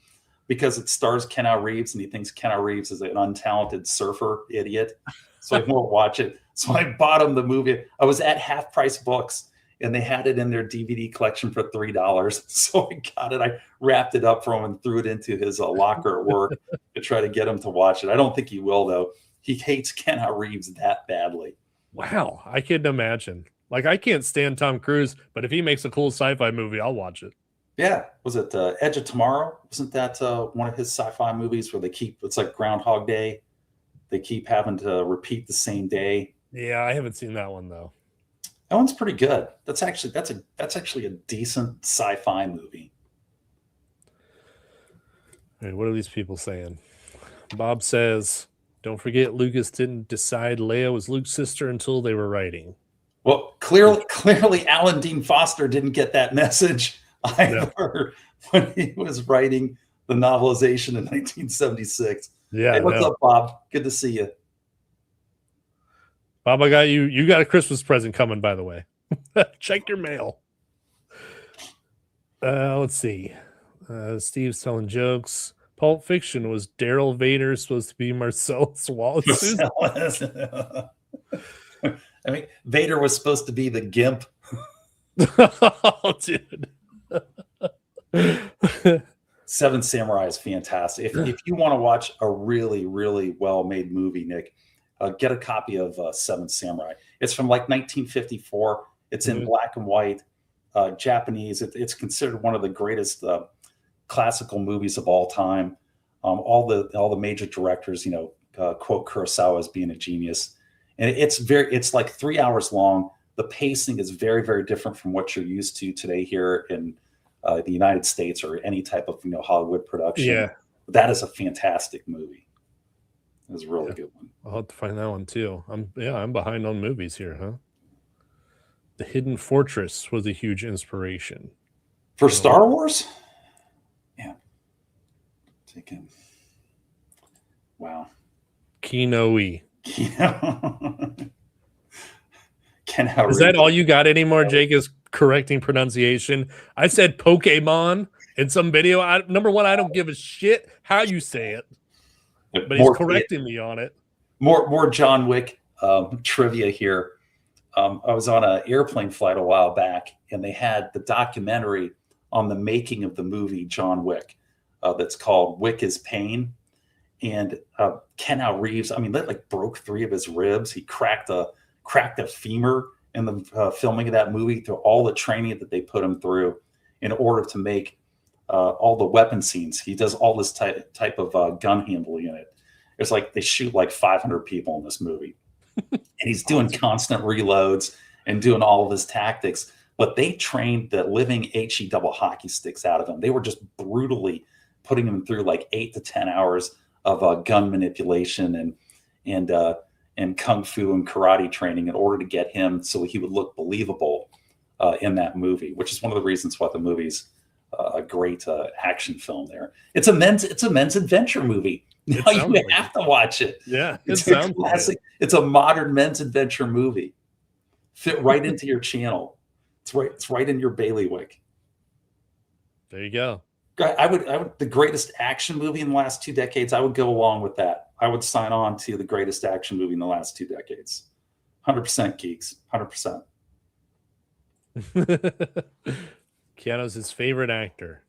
because it stars Keanu Reeves, and he thinks Keanu Reeves is an untalented surfer idiot. So he won't watch it. So I bought him the movie. I was at Half Price Books, and they had it in their DVD collection for $3. So I got it. I wrapped it up for him and threw it into his locker at work to try to get him to watch it. I don't think he will, though. He hates Keanu Reeves that badly. Wow, I couldn't imagine. Like, I can't stand Tom Cruise, but if he makes a cool sci-fi movie, I'll watch it. Yeah. Was it Edge of Tomorrow? Wasn't that one of his sci-fi movies where it's like Groundhog Day? They keep having to repeat the same day. Yeah, I haven't seen that one though. That one's pretty good. That's actually a decent sci-fi movie. All right, what are these people saying? Bob says, don't forget Lucas didn't decide Leia was Luke's sister until they were writing. Well, clearly Alan Dean Foster didn't get that message either when he was writing the novelization in 1976. Yeah. Hey, what's up, Bob? Good to see you. Bob, I got you. You got a Christmas present coming, by the way. Check your mail. Let's see. Steve's telling jokes. Pulp Fiction was Daryl Vader supposed to be Marcellus Wallace? I mean, Vader was supposed to be the gimp. Oh, dude. Seven Samurai is fantastic. If you want to watch a really, really well-made movie, Nick, get a copy of Seven Samurai. It's from like 1954. It's in black and white, Japanese. It's considered one of the greatest classical movies of all time. All the major directors, quote Kurosawa as being a genius, and it's like 3 hours long. The pacing is very, very different from what you're used to today here in the United States or any type of Hollywood production. Yeah, that is a fantastic movie. It was a really good one. I'll have to find that one too. I'm behind on movies here, huh? The Hidden Fortress was a huge inspiration for Star Wars. Yeah, taken. Wow. Kinoe. Is that all you got anymore? Jake is correcting pronunciation. I said Pokemon in some video. Number one, I don't give a shit how you say it, but he's correcting me on it. More John Wick trivia here. I was on an airplane flight a while back, and they had the documentary on the making of the movie John Wick that's called Wick is Pain. And Keanu Reeves, that like broke 3 of his ribs. He cracked a femur in the filming of that movie through all the training that they put him through in order to make all the weapon scenes. He does all this type of gun handling in it. It's like they shoot like 500 people in this movie. And he's doing constant reloads and doing all of his tactics. But they trained the living HE double hockey sticks out of him. They were just brutally putting him through like 8 to 10 hours of gun manipulation and kung fu and karate training in order to get him so he would look believable in that movie, which is one of the reasons why the movie's a great action film. There, it's a men's adventure movie. Now you have to watch it. Yeah, it's a classic. It's a modern men's adventure movie. Fit right into your channel. It's right in your bailiwick. There you go. I would the greatest action movie in the last 2 decades. I would go along with that. I would sign on to the greatest action movie in the last 2 decades. 100% Geeks. 100%. Keanu's his favorite actor.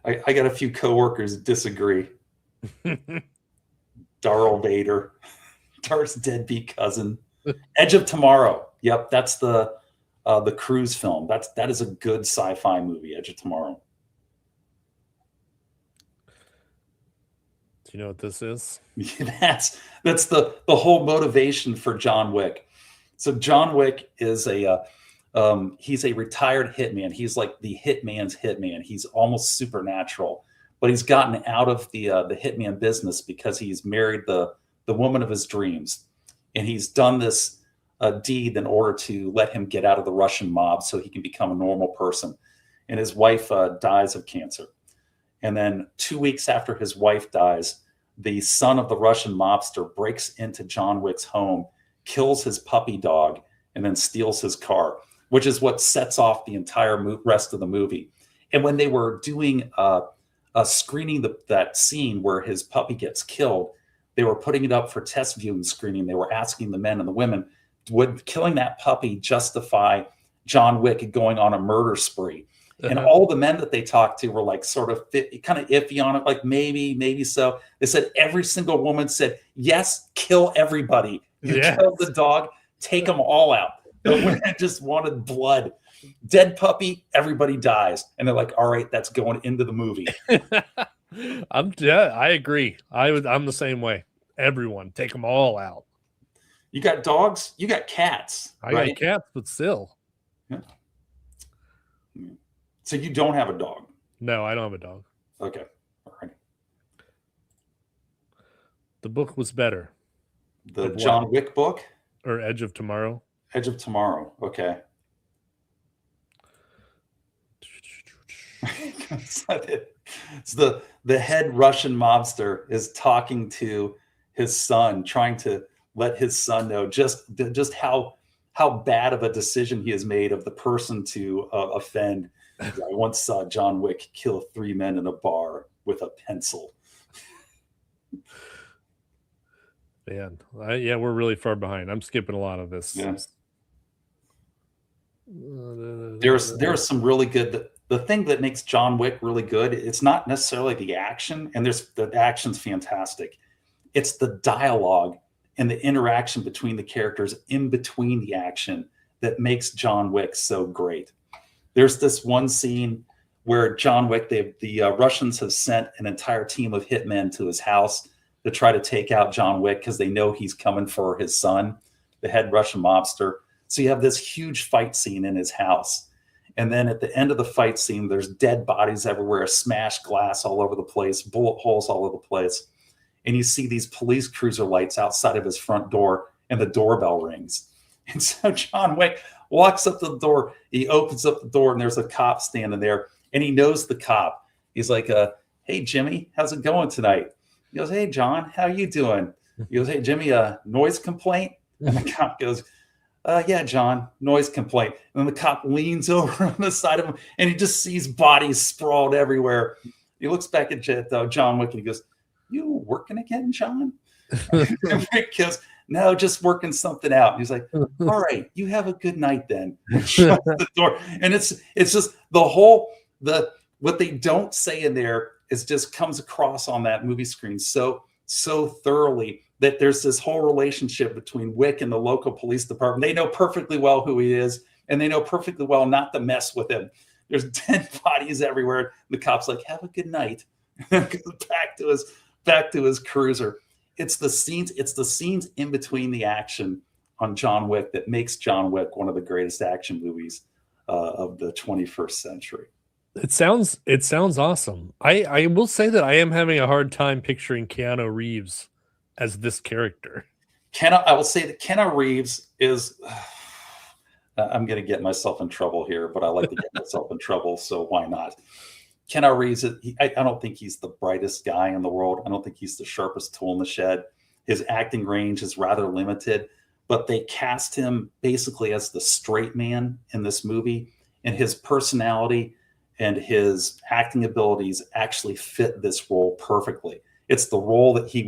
I got a few coworkers that disagree. Darth Vader, Darth's deadbeat cousin. Edge of Tomorrow. Yep, that's the Cruise film. That is a good sci-fi movie. Edge of Tomorrow. Do you know what this is? that's the whole motivation for John Wick. So John Wick is he's a retired hitman. He's like the hitman's hitman. He's almost supernatural, but he's gotten out of the hitman business because he's married the woman of his dreams, and he's done this deed in order to let him get out of the Russian mob so he can become a normal person. And his wife dies of cancer. And then 2 weeks after his wife dies, the son of the Russian mobster breaks into John Wick's home, kills his puppy dog, and then steals his car, which is what sets off the entire rest of the movie. And when they were doing screening that scene where his puppy gets killed, they were putting it up for test viewing screening. They were asking the men and the women, would killing that puppy justify John Wick going on a murder spree? And all the men that they talked to were like sort of kind of iffy on it, like maybe so. They said every single woman said, yes, kill everybody. You killed the dog, take them all out. The women just wanted blood. Dead puppy, everybody dies. And they're like, all right, that's going into the movie. I agree. I'm the same way. Everyone, take them all out. You got dogs, you got cats. I got cats, but still. Yeah. So you don't have a dog? No, I don't have a dog. Okay. All right. The book was better. The John Wick book? Or Edge of Tomorrow? Edge of Tomorrow. Okay. It's the head Russian mobster is talking to his son, trying to let his son know just how bad of a decision he has made of the person to offend. I once saw John Wick kill 3 men in a bar with a pencil. Man, we're really far behind. I'm skipping a lot of this. Yeah. There's some really good. The thing that makes John Wick really good, it's not necessarily the action, and the action's fantastic. It's the dialogue and the interaction between the characters in between the action that makes John Wick so great. There's this one scene where John Wick, the Russians have sent an entire team of hitmen to his house to try to take out John Wick because they know he's coming for his son, the head Russian mobster. So you have this huge fight scene in his house. And then at the end of the fight scene, there's dead bodies everywhere, smashed glass all over the place, bullet holes all over the place. And you see these police cruiser lights outside of his front door, and the doorbell rings. And so John Wick walks up to the door. He opens up the door, and there's a cop standing there, and he knows the cop. He's like, hey, Jimmy, how's it going tonight? He goes, hey, John, how you doing? He goes, hey, Jimmy, noise complaint? And the cop goes, yeah, John, noise complaint. And then the cop leans over on the side of him, and he just sees bodies sprawled everywhere. He looks back at John Wick, and he goes, you working again, John? And Rick goes, no, just working something out. And he's like, all right, you have a good night then. And shuts the door. And it's just what they don't say in there is just comes across on that movie screen so thoroughly that there's this whole relationship between Wick and the local police department. They know perfectly well who he is, and they know perfectly well not to mess with him. There's dead bodies everywhere. The cop's like, have a good night. back to his cruiser. It's the scenes in between the action on John Wick that makes John Wick one of the greatest action movies of the 21st century. It sounds awesome. I will say that I am having a hard time picturing Keanu Reeves as this character. I will say that Keanu Reeves is. I'm going to get myself in trouble here, but I like to get myself in trouble, so why not? Keanu Reeves, I don't think he's the brightest guy in the world. I don't think he's the sharpest tool in the shed. His acting range is rather limited, but they cast him basically as the straight man in this movie, and his personality and his acting abilities actually fit this role perfectly. It's the role that he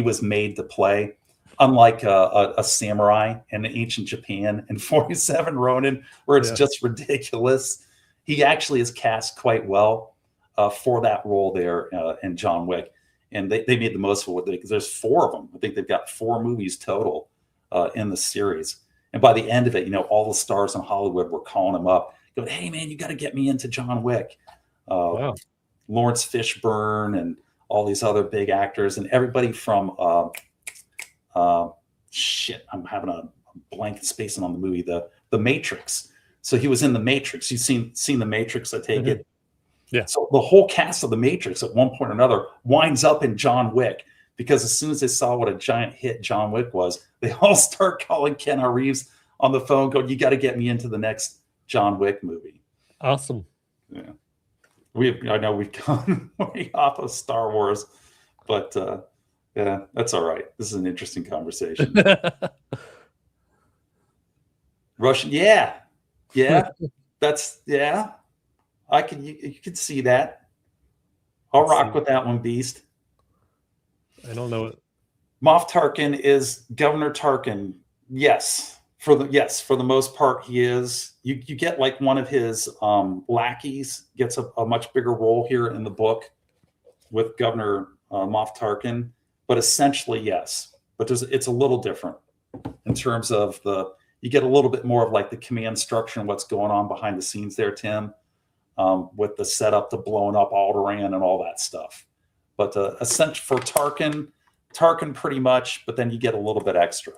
was made to play. Unlike a samurai in ancient Japan in 47 Ronin, where it's just ridiculous, he actually is cast quite well for that role there in John Wick. And they made the most of it because there's 4 of them. I think they've got 4 movies total in the series. And by the end of it, all the stars in Hollywood were calling him up, going, hey, man, you got to get me into John Wick. Wow. Lawrence Fishburne and all these other big actors and everybody from I'm having a blank spacing on the movie, the Matrix. So he was in the Matrix. You've seen the Matrix, I take it. Yeah. So the whole cast of the Matrix at one point or another winds up in John Wick, because as soon as they saw what a giant hit John Wick was, they all start calling Keanu Reeves on the phone, going, you got to get me into the next John Wick movie. Awesome. Yeah. I know we've gone way off of Star Wars, but yeah, that's all right. This is an interesting conversation. Russian, yeah. That's you can see that. I'll rock with that one, Beast. I don't know it. Moff Tarkin is Governor Tarkin. Yes, for the most part, he is. You get like one of his lackeys gets a much bigger role here in the book with Governor Moff Tarkin. But essentially, yes. But it's a little different in terms of you get a little bit more of like the command structure and what's going on behind the scenes there, Tim, with the setup to blowing up Alderaan and all that stuff. But essentially for Tarkin pretty much, but then you get a little bit extra.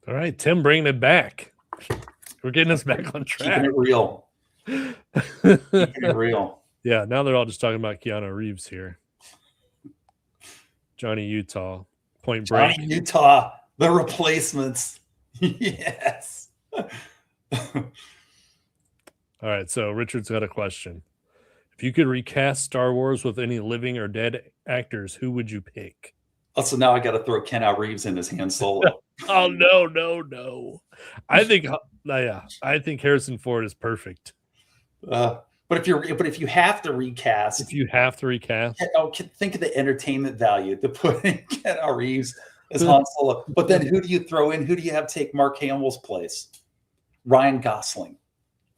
All right, Tim, bringing it back. We're getting us back on track. Keeping it real. Keeping it real. Yeah, now they're all just talking about Keanu Reeves here. Johnny Utah, Point Break. Johnny Utah, the replacements. Yes. All right, so Richard's got a question. If you could recast Star Wars with any living or dead actors, who would you pick? Also, now I got to throw Keanu Reeves in his Han Solo. Oh, no. I think Harrison Ford is perfect. But if you have to recast, think of the entertainment value to put in Keanu Reeves as Han Solo. But then who do you throw in? Who do you have take Mark Hamill's place? Ryan Gosling.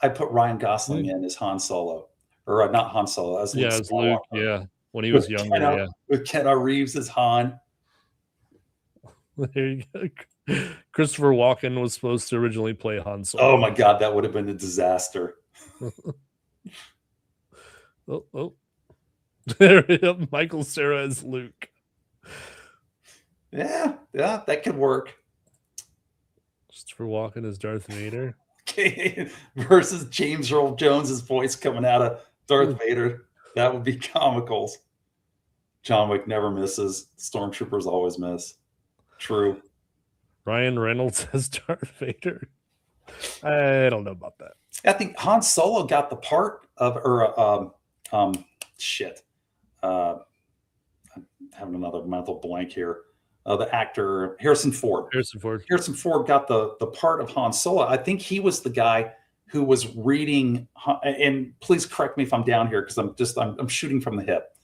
I put Ryan Gosling in as Han Solo, or not Han Solo, as Luke. As Luke. Yeah, when he was younger. With Keanu Reeves as Han. There you go. Christopher Walken was supposed to originally play Han Solo. Oh my God, that would have been a disaster. Oh. Michael Cera as Luke. Yeah, that could work. Christopher Walken as Darth Vader. Okay, versus James Earl Jones's voice coming out of Darth Vader. That would be comicals. John Wick never misses. Stormtroopers always miss. True. Ryan Reynolds as Darth Vader. I don't know about that. I think Han Solo got the part of, shit. I'm having another mental blank here. The actor Harrison Ford. Harrison Ford got the part of Han Solo. I think he was the guy who was reading. And please correct me if I'm down here because I'm shooting from the hip.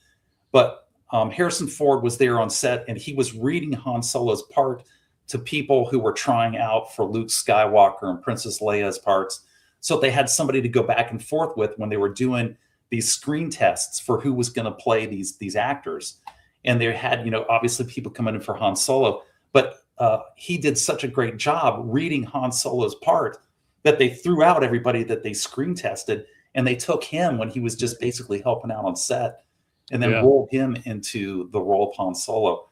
But Harrison Ford was there on set and he was reading Han Solo's part to people who were trying out for Luke Skywalker and Princess Leia's parts. So they had somebody to go back and forth with when they were doing these screen tests for who was going to play these actors. And they had, obviously people coming in for Han Solo, but he did such a great job reading Han Solo's part that they threw out everybody that they screen tested and they took him when he was just basically helping out on set and then rolled him into the role of Han Solo.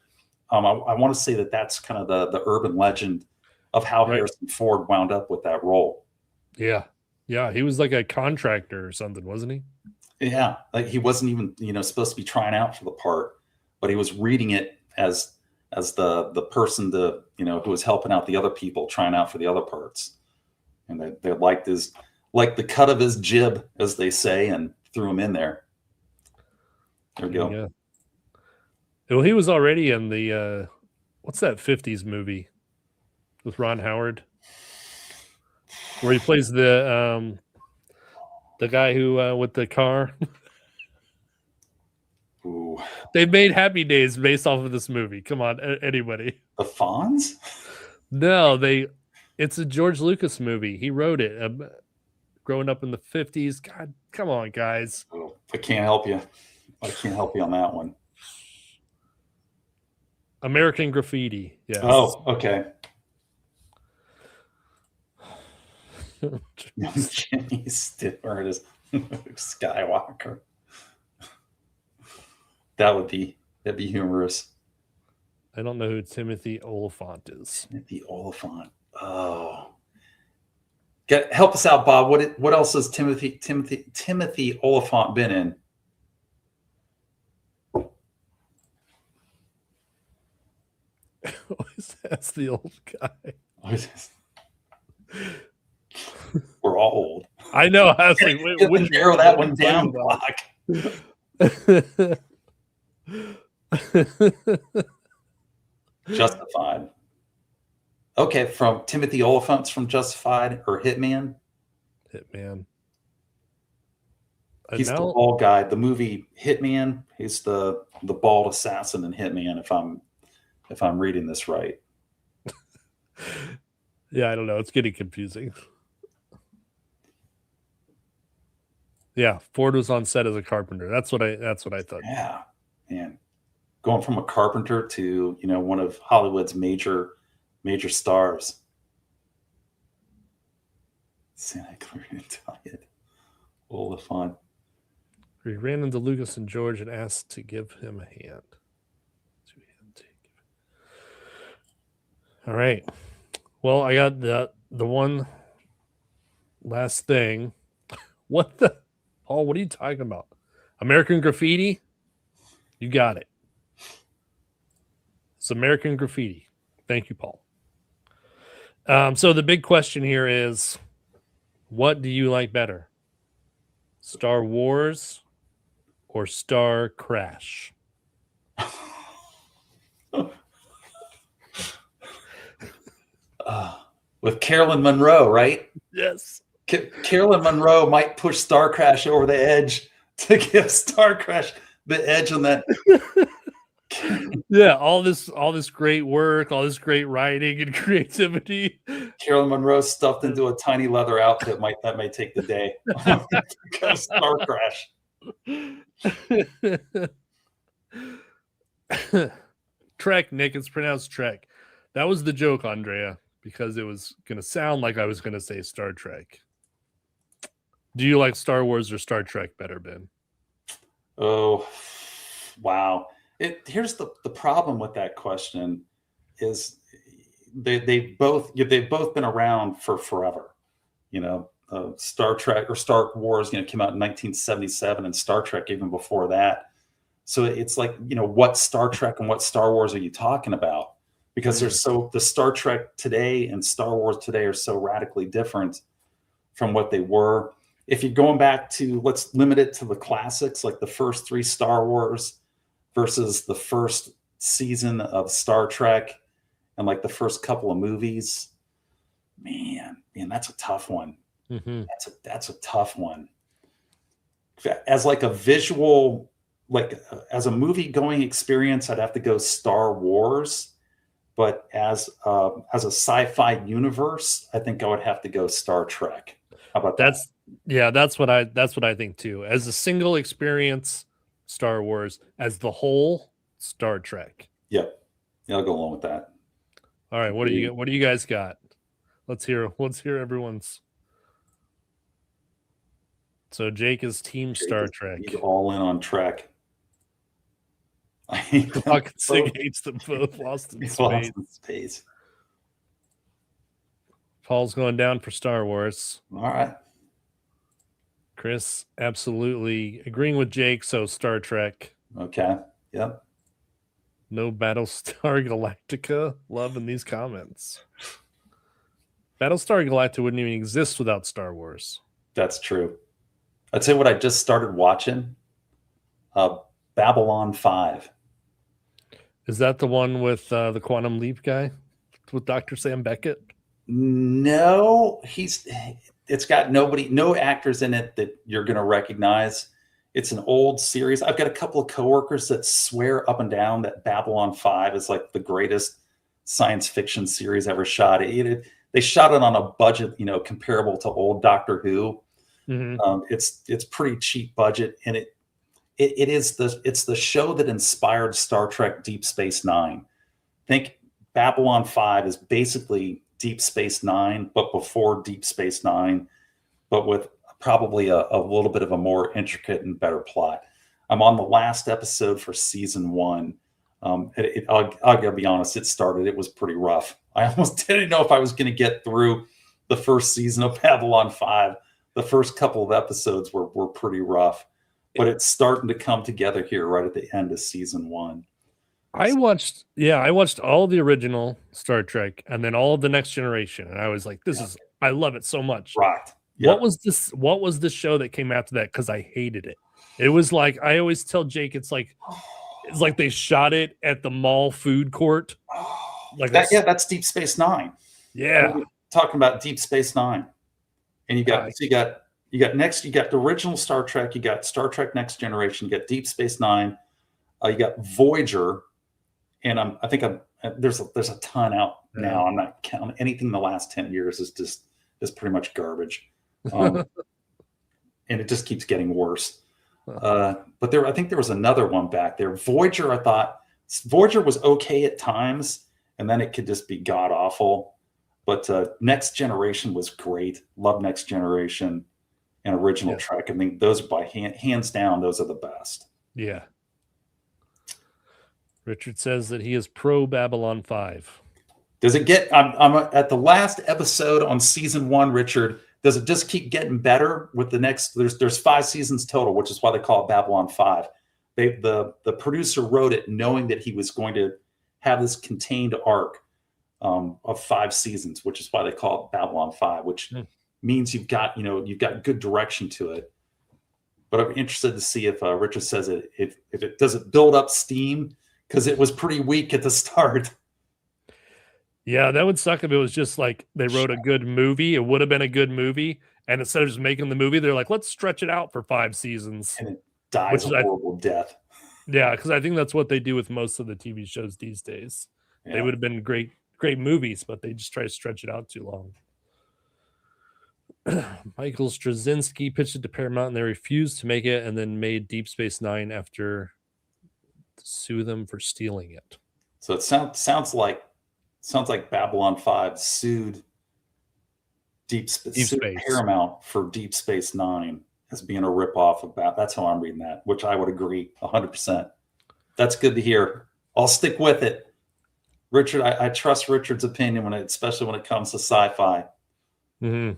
I want to say that that's kind of the urban legend of how Harrison Ford wound up with that role. Yeah. Yeah. He was like a contractor or something, wasn't he? Yeah. Like he wasn't even, supposed to be trying out for the part, but he was reading it as the person who was helping out the other people trying out for the other parts. And they liked the cut of his jib, as they say, and threw him in there. There we go. Yeah. Well, he was already in the what's that 50s movie with Ron Howard where he plays the guy who with the car. Ooh. They made Happy Days based off of this movie. Come on, anybody. The Fonz? No, it's a George Lucas movie. He wrote it. Growing up in the 50s. God, come on, guys. Oh, I can't help you. I can't help you on that one. American Graffiti. Yes. Oh, okay. Jimmy Stewart is Skywalker. That'd be humorous. I don't know who Timothy Oliphant is. Timothy Oliphant. Oh. Help us out, Bob. What else has Timothy Oliphant been in? That's the old guy. We're all old. I know. I was like, wait, narrow that one down, Block. Justified. Okay, from Timothy Oliphant's from Justified or Hitman. Hitman. He's the bald guy. The movie Hitman. He's the bald assassin in Hitman. If I'm reading this right. Yeah, I don't know. It's getting confusing. Yeah, Ford was on set as a carpenter. That's what I thought. Yeah, man. Going from a carpenter to one of Hollywood's major stars. Santa Clarita Diet. Oliphant. He ran into Lucas and George and asked to give him a hand. All right. Well, I got the one last thing. What the Paul? What are you talking about? American Graffiti? You got it. It's American Graffiti. Thank you, Paul. So the big question here is, what do you like better? Star Wars or Star Crash? With Carolyn Monroe, right? Yes. Carolyn Monroe might push Star Crash over the edge to give Star Crash the edge on that. Yeah, all this great work, all this great writing and creativity. Carolyn Monroe stuffed into a tiny leather outfit that may take the day. Star Crash. Trek, Nick. It's pronounced Trek. That was the joke, Andrea, because it was going to sound like I was going to say Star Trek. Do you like Star Wars or Star Trek better, Ben? Oh, wow. Here's the problem with that question is they've both been around for forever. Star Trek or Star Wars, came out in 1977, and Star Trek even before that. So it's like, what Star Trek and what Star Wars are you talking about? Because the Star Trek today and Star Wars today are so radically different from what they were. If you're going back to, let's limit it to the classics, like the first 3 Star Wars versus the first season of Star Trek and like the first couple of movies, man, that's a tough one. Mm-hmm. That's a tough one. As like a visual, like as a movie going experience, I'd have to go Star Wars. But as a sci-fi universe, I think I would have to go Star Trek. How about that? That's what I think too. As a single experience, Star Wars. As the whole, Star Trek. Yep. Yeah, I'll go along with that. All right, what do you guys got? Let's hear everyone's. So Jake is team Star Trek. He's all in on Trek. I hate them. Fucking Sig hates them both. Lost in space. Paul's going down for Star Wars. All right. Chris absolutely agreeing with Jake. So Star Trek. Okay. Yep. No Battlestar Galactica love in these comments. Battlestar Galactica wouldn't even exist without Star Wars. That's true. I'd say what I just started watching, Babylon 5. Is that the one with the Quantum Leap guy? With Dr. Sam Beckett? No, it's got no actors in it that you're going to recognize. It's an old series. I've got a couple of coworkers that swear up and down that Babylon 5 is like the greatest science fiction series ever shot. They shot it on a budget, comparable to old Doctor Who. Mm-hmm. It's pretty cheap budget, and it's the show that inspired Star Trek Deep Space Nine. Think Babylon 5 is basically Deep Space Nine, but before Deep Space Nine, but with probably a little bit of a more intricate and better plot. I'm on the last episode for season 1. I'll gotta be honest, it was pretty rough. I almost didn't know if I was going to get through the first season of Babylon 5. The first couple of episodes were pretty rough, but it's starting to come together here right at the end of season 1. I watched all the original Star Trek and then all of the Next Generation, and I was like, I love it so much. Right. Yep. What was the show that came after that? Because I hated it. It was like, I always tell Jake, it's like they shot it at the mall food court. That's Deep Space Nine. Yeah. Talking about Deep Space Nine. And you got the original Star Trek, you got Star Trek Next Generation, you got Deep Space Nine, you got Voyager, and there's a ton out now. I'm not counting anything in the last 10 years is pretty much garbage. And it just keeps getting worse. But I think there was another one back there. Voyager, I thought Voyager was okay at times, and then it could just be god awful. But Next Generation was great. Love Next Generation and Original Trek. I mean, those by hands down, those are the best. Yeah. Richard says that he is pro Babylon 5. Does it get? I'm at the last episode on season 1, Richard. Does it just keep getting better with the next? There's 5 seasons total, which is why they call it Babylon 5. The producer wrote it knowing that he was going to have this contained arc of 5 seasons, which is why they call it Babylon 5, which means you've got good direction to it. But I'm interested to see if Richard says if it does it build up steam, because it was pretty weak at the start. Yeah, that would suck if it was just like they wrote a good movie. It would have been a good movie, and instead of just making the movie, they're like, let's stretch it out for 5 seasons. And it dies a horrible death. Yeah, because I think that's what they do with most of the TV shows these days. Yeah. They would have been great movies, but they just try to stretch it out too long. Michael Straczynski pitched it to Paramount, and they refused to make it, and then made Deep Space Nine after to sue them for stealing it. So it sounds like Sounds like Babylon 5 sued Deep sued Space. Paramount for Deep Space Nine as being a ripoff of that. That's how I'm reading that, which I would agree 100%. That's good to hear. I'll stick with it. Richard, I trust Richard's opinion especially when it comes to sci-fi. Mm-hmm.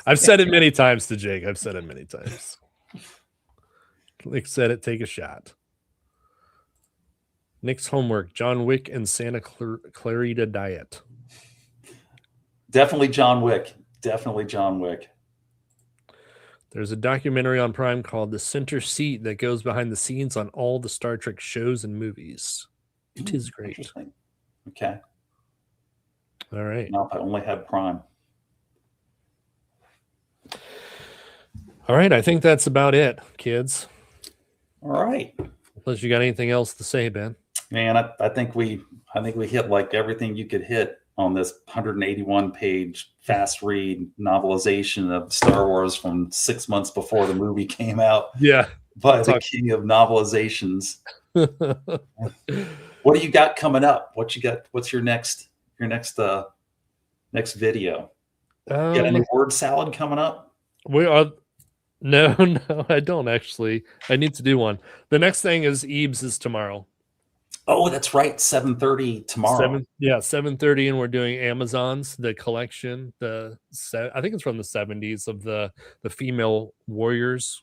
I've said it many times to Jake. I've said it many times. Nick said it, take a shot. Nick's homework, John Wick and Santa Clarita Diet. Definitely John Wick. Definitely John Wick. There's a documentary on Prime called The Center Seat that goes behind the scenes on all the Star Trek shows and movies. It is great. Interesting. Okay. All right. No, I only had Prime. All right. I think that's about it, kids. All right. Unless you got anything else to say, Ben. Man, I think we hit like everything you could hit on this 181 page fast read novelization of Star Wars from 6 months before the movie came out. Yeah. By the king of novelizations. What do you got coming up? What you got? What's your next video? Got any word salad coming up? We are no, I don't actually. I need to do one. The next thing is Eves is tomorrow. Oh, that's right. 7:30 tomorrow. 7:30, and we're doing Amazon's the collection. I think it's from the 70s of the female warriors,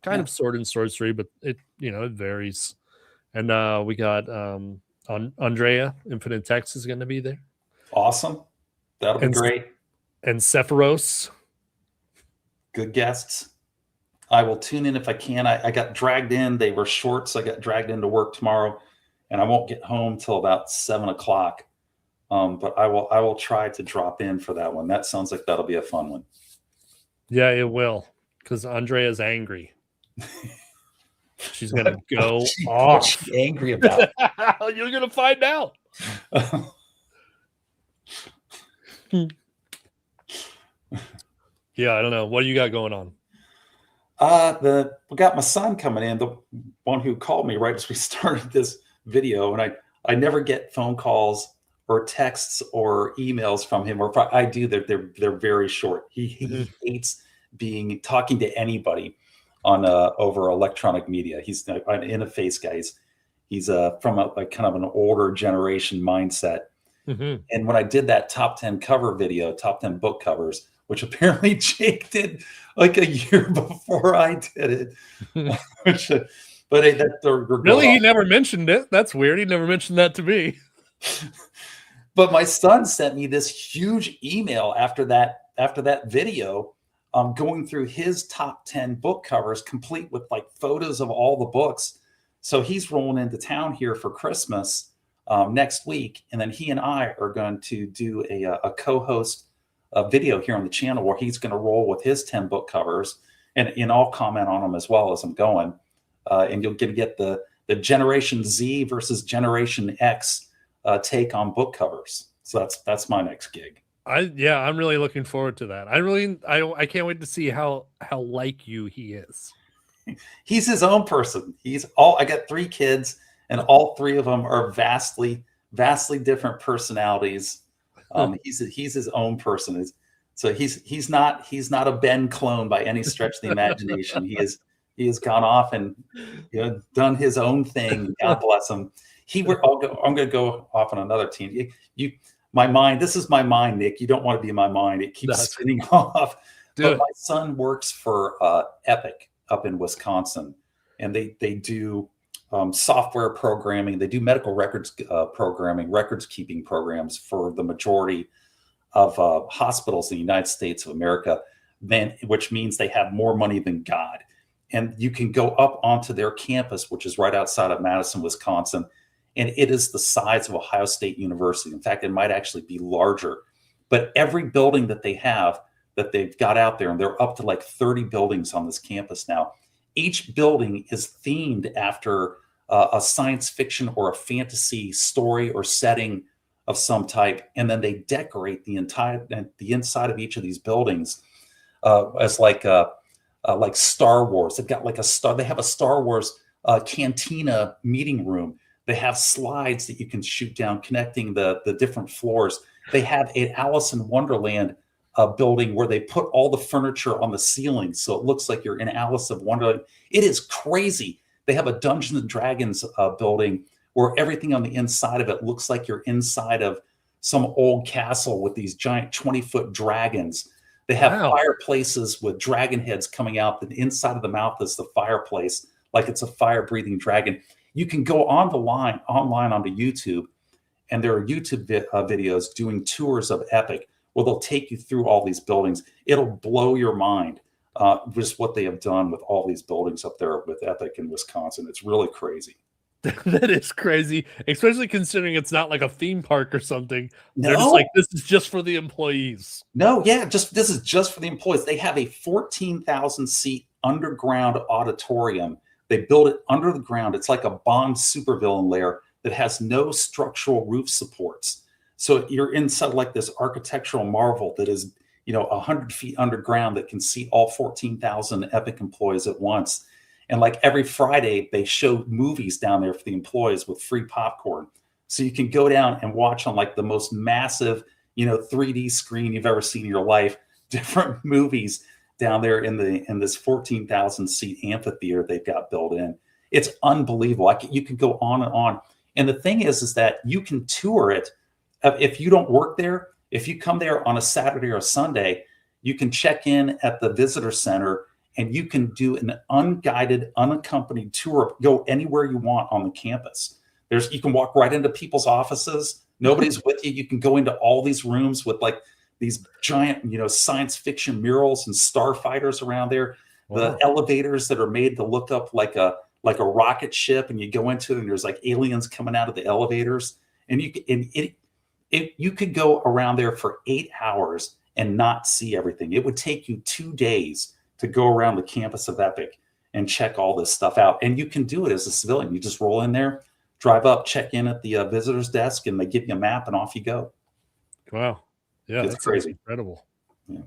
kind of sword and sorcery, but it varies. And we got Andrea, Infinite Text is going to be there. Awesome, that'll be great. And Sephiroth. Good guests. I will tune in if I can. I got dragged in. They were short, so I got dragged into work tomorrow. And I won't get home till about 7 o'clock. But I will try to drop in for that one. That sounds like that'll be a fun one. Yeah, it will. Because Andrea's angry. She's gonna go off. What's she angry about? You're gonna find out. Yeah, I don't know. What do you got going on? We got my son coming in, the one who called me right as we started this video, and I never get phone calls or texts or emails from him, or if I do, they're very short. He hates talking to anybody on over electronic media. He's an interface guy. He's from a kind of an older generation mindset. And when I did that top 10 cover video, top 10 book covers, which apparently Jake did like a year before I did it. But really, he never mentioned it. That's weird. He never mentioned that to me. But my son sent me this huge email after that video, going through his top 10 book covers, complete with like photos of all the books. So he's rolling into town here for Christmas next week, and then he and I are going to do a co-host video here on the channel where he's going to roll with his 10 book covers, and I'll comment on them as well as I'm going. And you'll get the Generation Z versus Generation X take on book covers. So that's my next gig. I'm really looking forward to that. I can't wait to see how like you he is. He's his own person. I got 3 kids, and all 3 of them are vastly different personalities. He's his own person. So he's not a Ben clone by any stretch of the imagination. He has gone off and done his own thing. God bless him. I'm going to go off on another team. My mind. This is my mind, Nick. You don't want to be in my mind. It keeps spinning off. But my son works for Epic up in Wisconsin, and they do software programming. They do medical records programming, records keeping programs for the majority of hospitals in the United States of America. Which means they have more money than God. And you can go up onto their campus, which is right outside of Madison, Wisconsin, and it is the size of Ohio State University. In fact, it might actually be larger. But every building that they have, that they've got out there, and they're up to like 30 buildings on this campus now, each building is themed after a science fiction or a fantasy story or setting of some type, and then they decorate the inside of each of these buildings as like Star Wars. They've got like they have a Star Wars cantina meeting room They have slides that you can shoot down connecting the different floors. They have an Alice in Wonderland building where they put all the furniture on the ceiling, so it looks like you're in Alice of Wonderland. It is crazy. They have a Dungeons and Dragons building where everything on the inside of it looks like you're inside of some old castle with these giant 20-foot dragons. They have fireplaces with dragon heads coming out. The inside of the mouth is the fireplace, like it's a fire-breathing dragon. You can go online onto YouTube, and there are YouTube videos doing tours of Epic where they'll take you through all these buildings. It'll blow your mind just what they have done with all these buildings up there with Epic in Wisconsin. It's really crazy. That is crazy, especially considering it's not like a theme park or something. No. They're just like, this is just for the employees. No, yeah, this is just for the employees. They have a 14,000 seat underground auditorium. They build it under the ground. It's like a Bond supervillain lair that has no structural roof supports. So you're inside like this architectural marvel that is, 100 feet underground that can seat all 14,000 Epic employees at once. And like every Friday, they show movies down there for the employees with free popcorn. So you can go down and watch on like the most massive, 3D screen you've ever seen in your life, different movies down there in this 14,000 seat amphitheater they've got built in. It's unbelievable. You can go on and on. And the thing is that you can tour it. If you don't work there, if you come there on a Saturday or a Sunday, you can check in at the visitor center and you can do an unguided, unaccompanied tour, go anywhere you want on the campus. You can walk right into people's offices. Nobody's with you. You can go into all these rooms with like these giant, science fiction murals and starfighters around there. Wow. The elevators that are made to look up like a rocket ship, and you go into it and there's like aliens coming out of the elevators. And you could go around there for 8 hours and not see everything. It would take you 2 days to go around the campus of Epic and check all this stuff out. And you can do it as a civilian. You just roll in there, drive up, check in at the visitor's desk, and they give you a map and off you go. Wow. Yeah, it's crazy. Incredible. Yeah.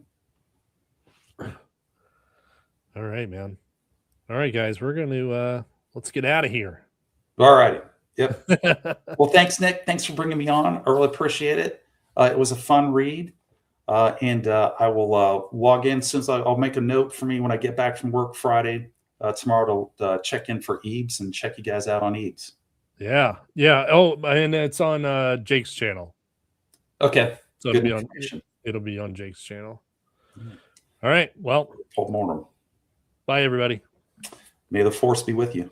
All right, man. All right, guys, we're going to, let's get out of here. All righty. Yep. Well, thanks, Nick. Thanks for bringing me on. I really appreciate it. It was a fun read. And I will log in as soon as I'll make a note for me when I get back from work Friday tomorrow to check in for Ebes and check you guys out on Ebes. Yeah. Yeah. Oh, and it's on Jake's channel. Okay. So it'll be on Jake's channel. All right. Well, Morning. Bye, everybody. May the force be with you.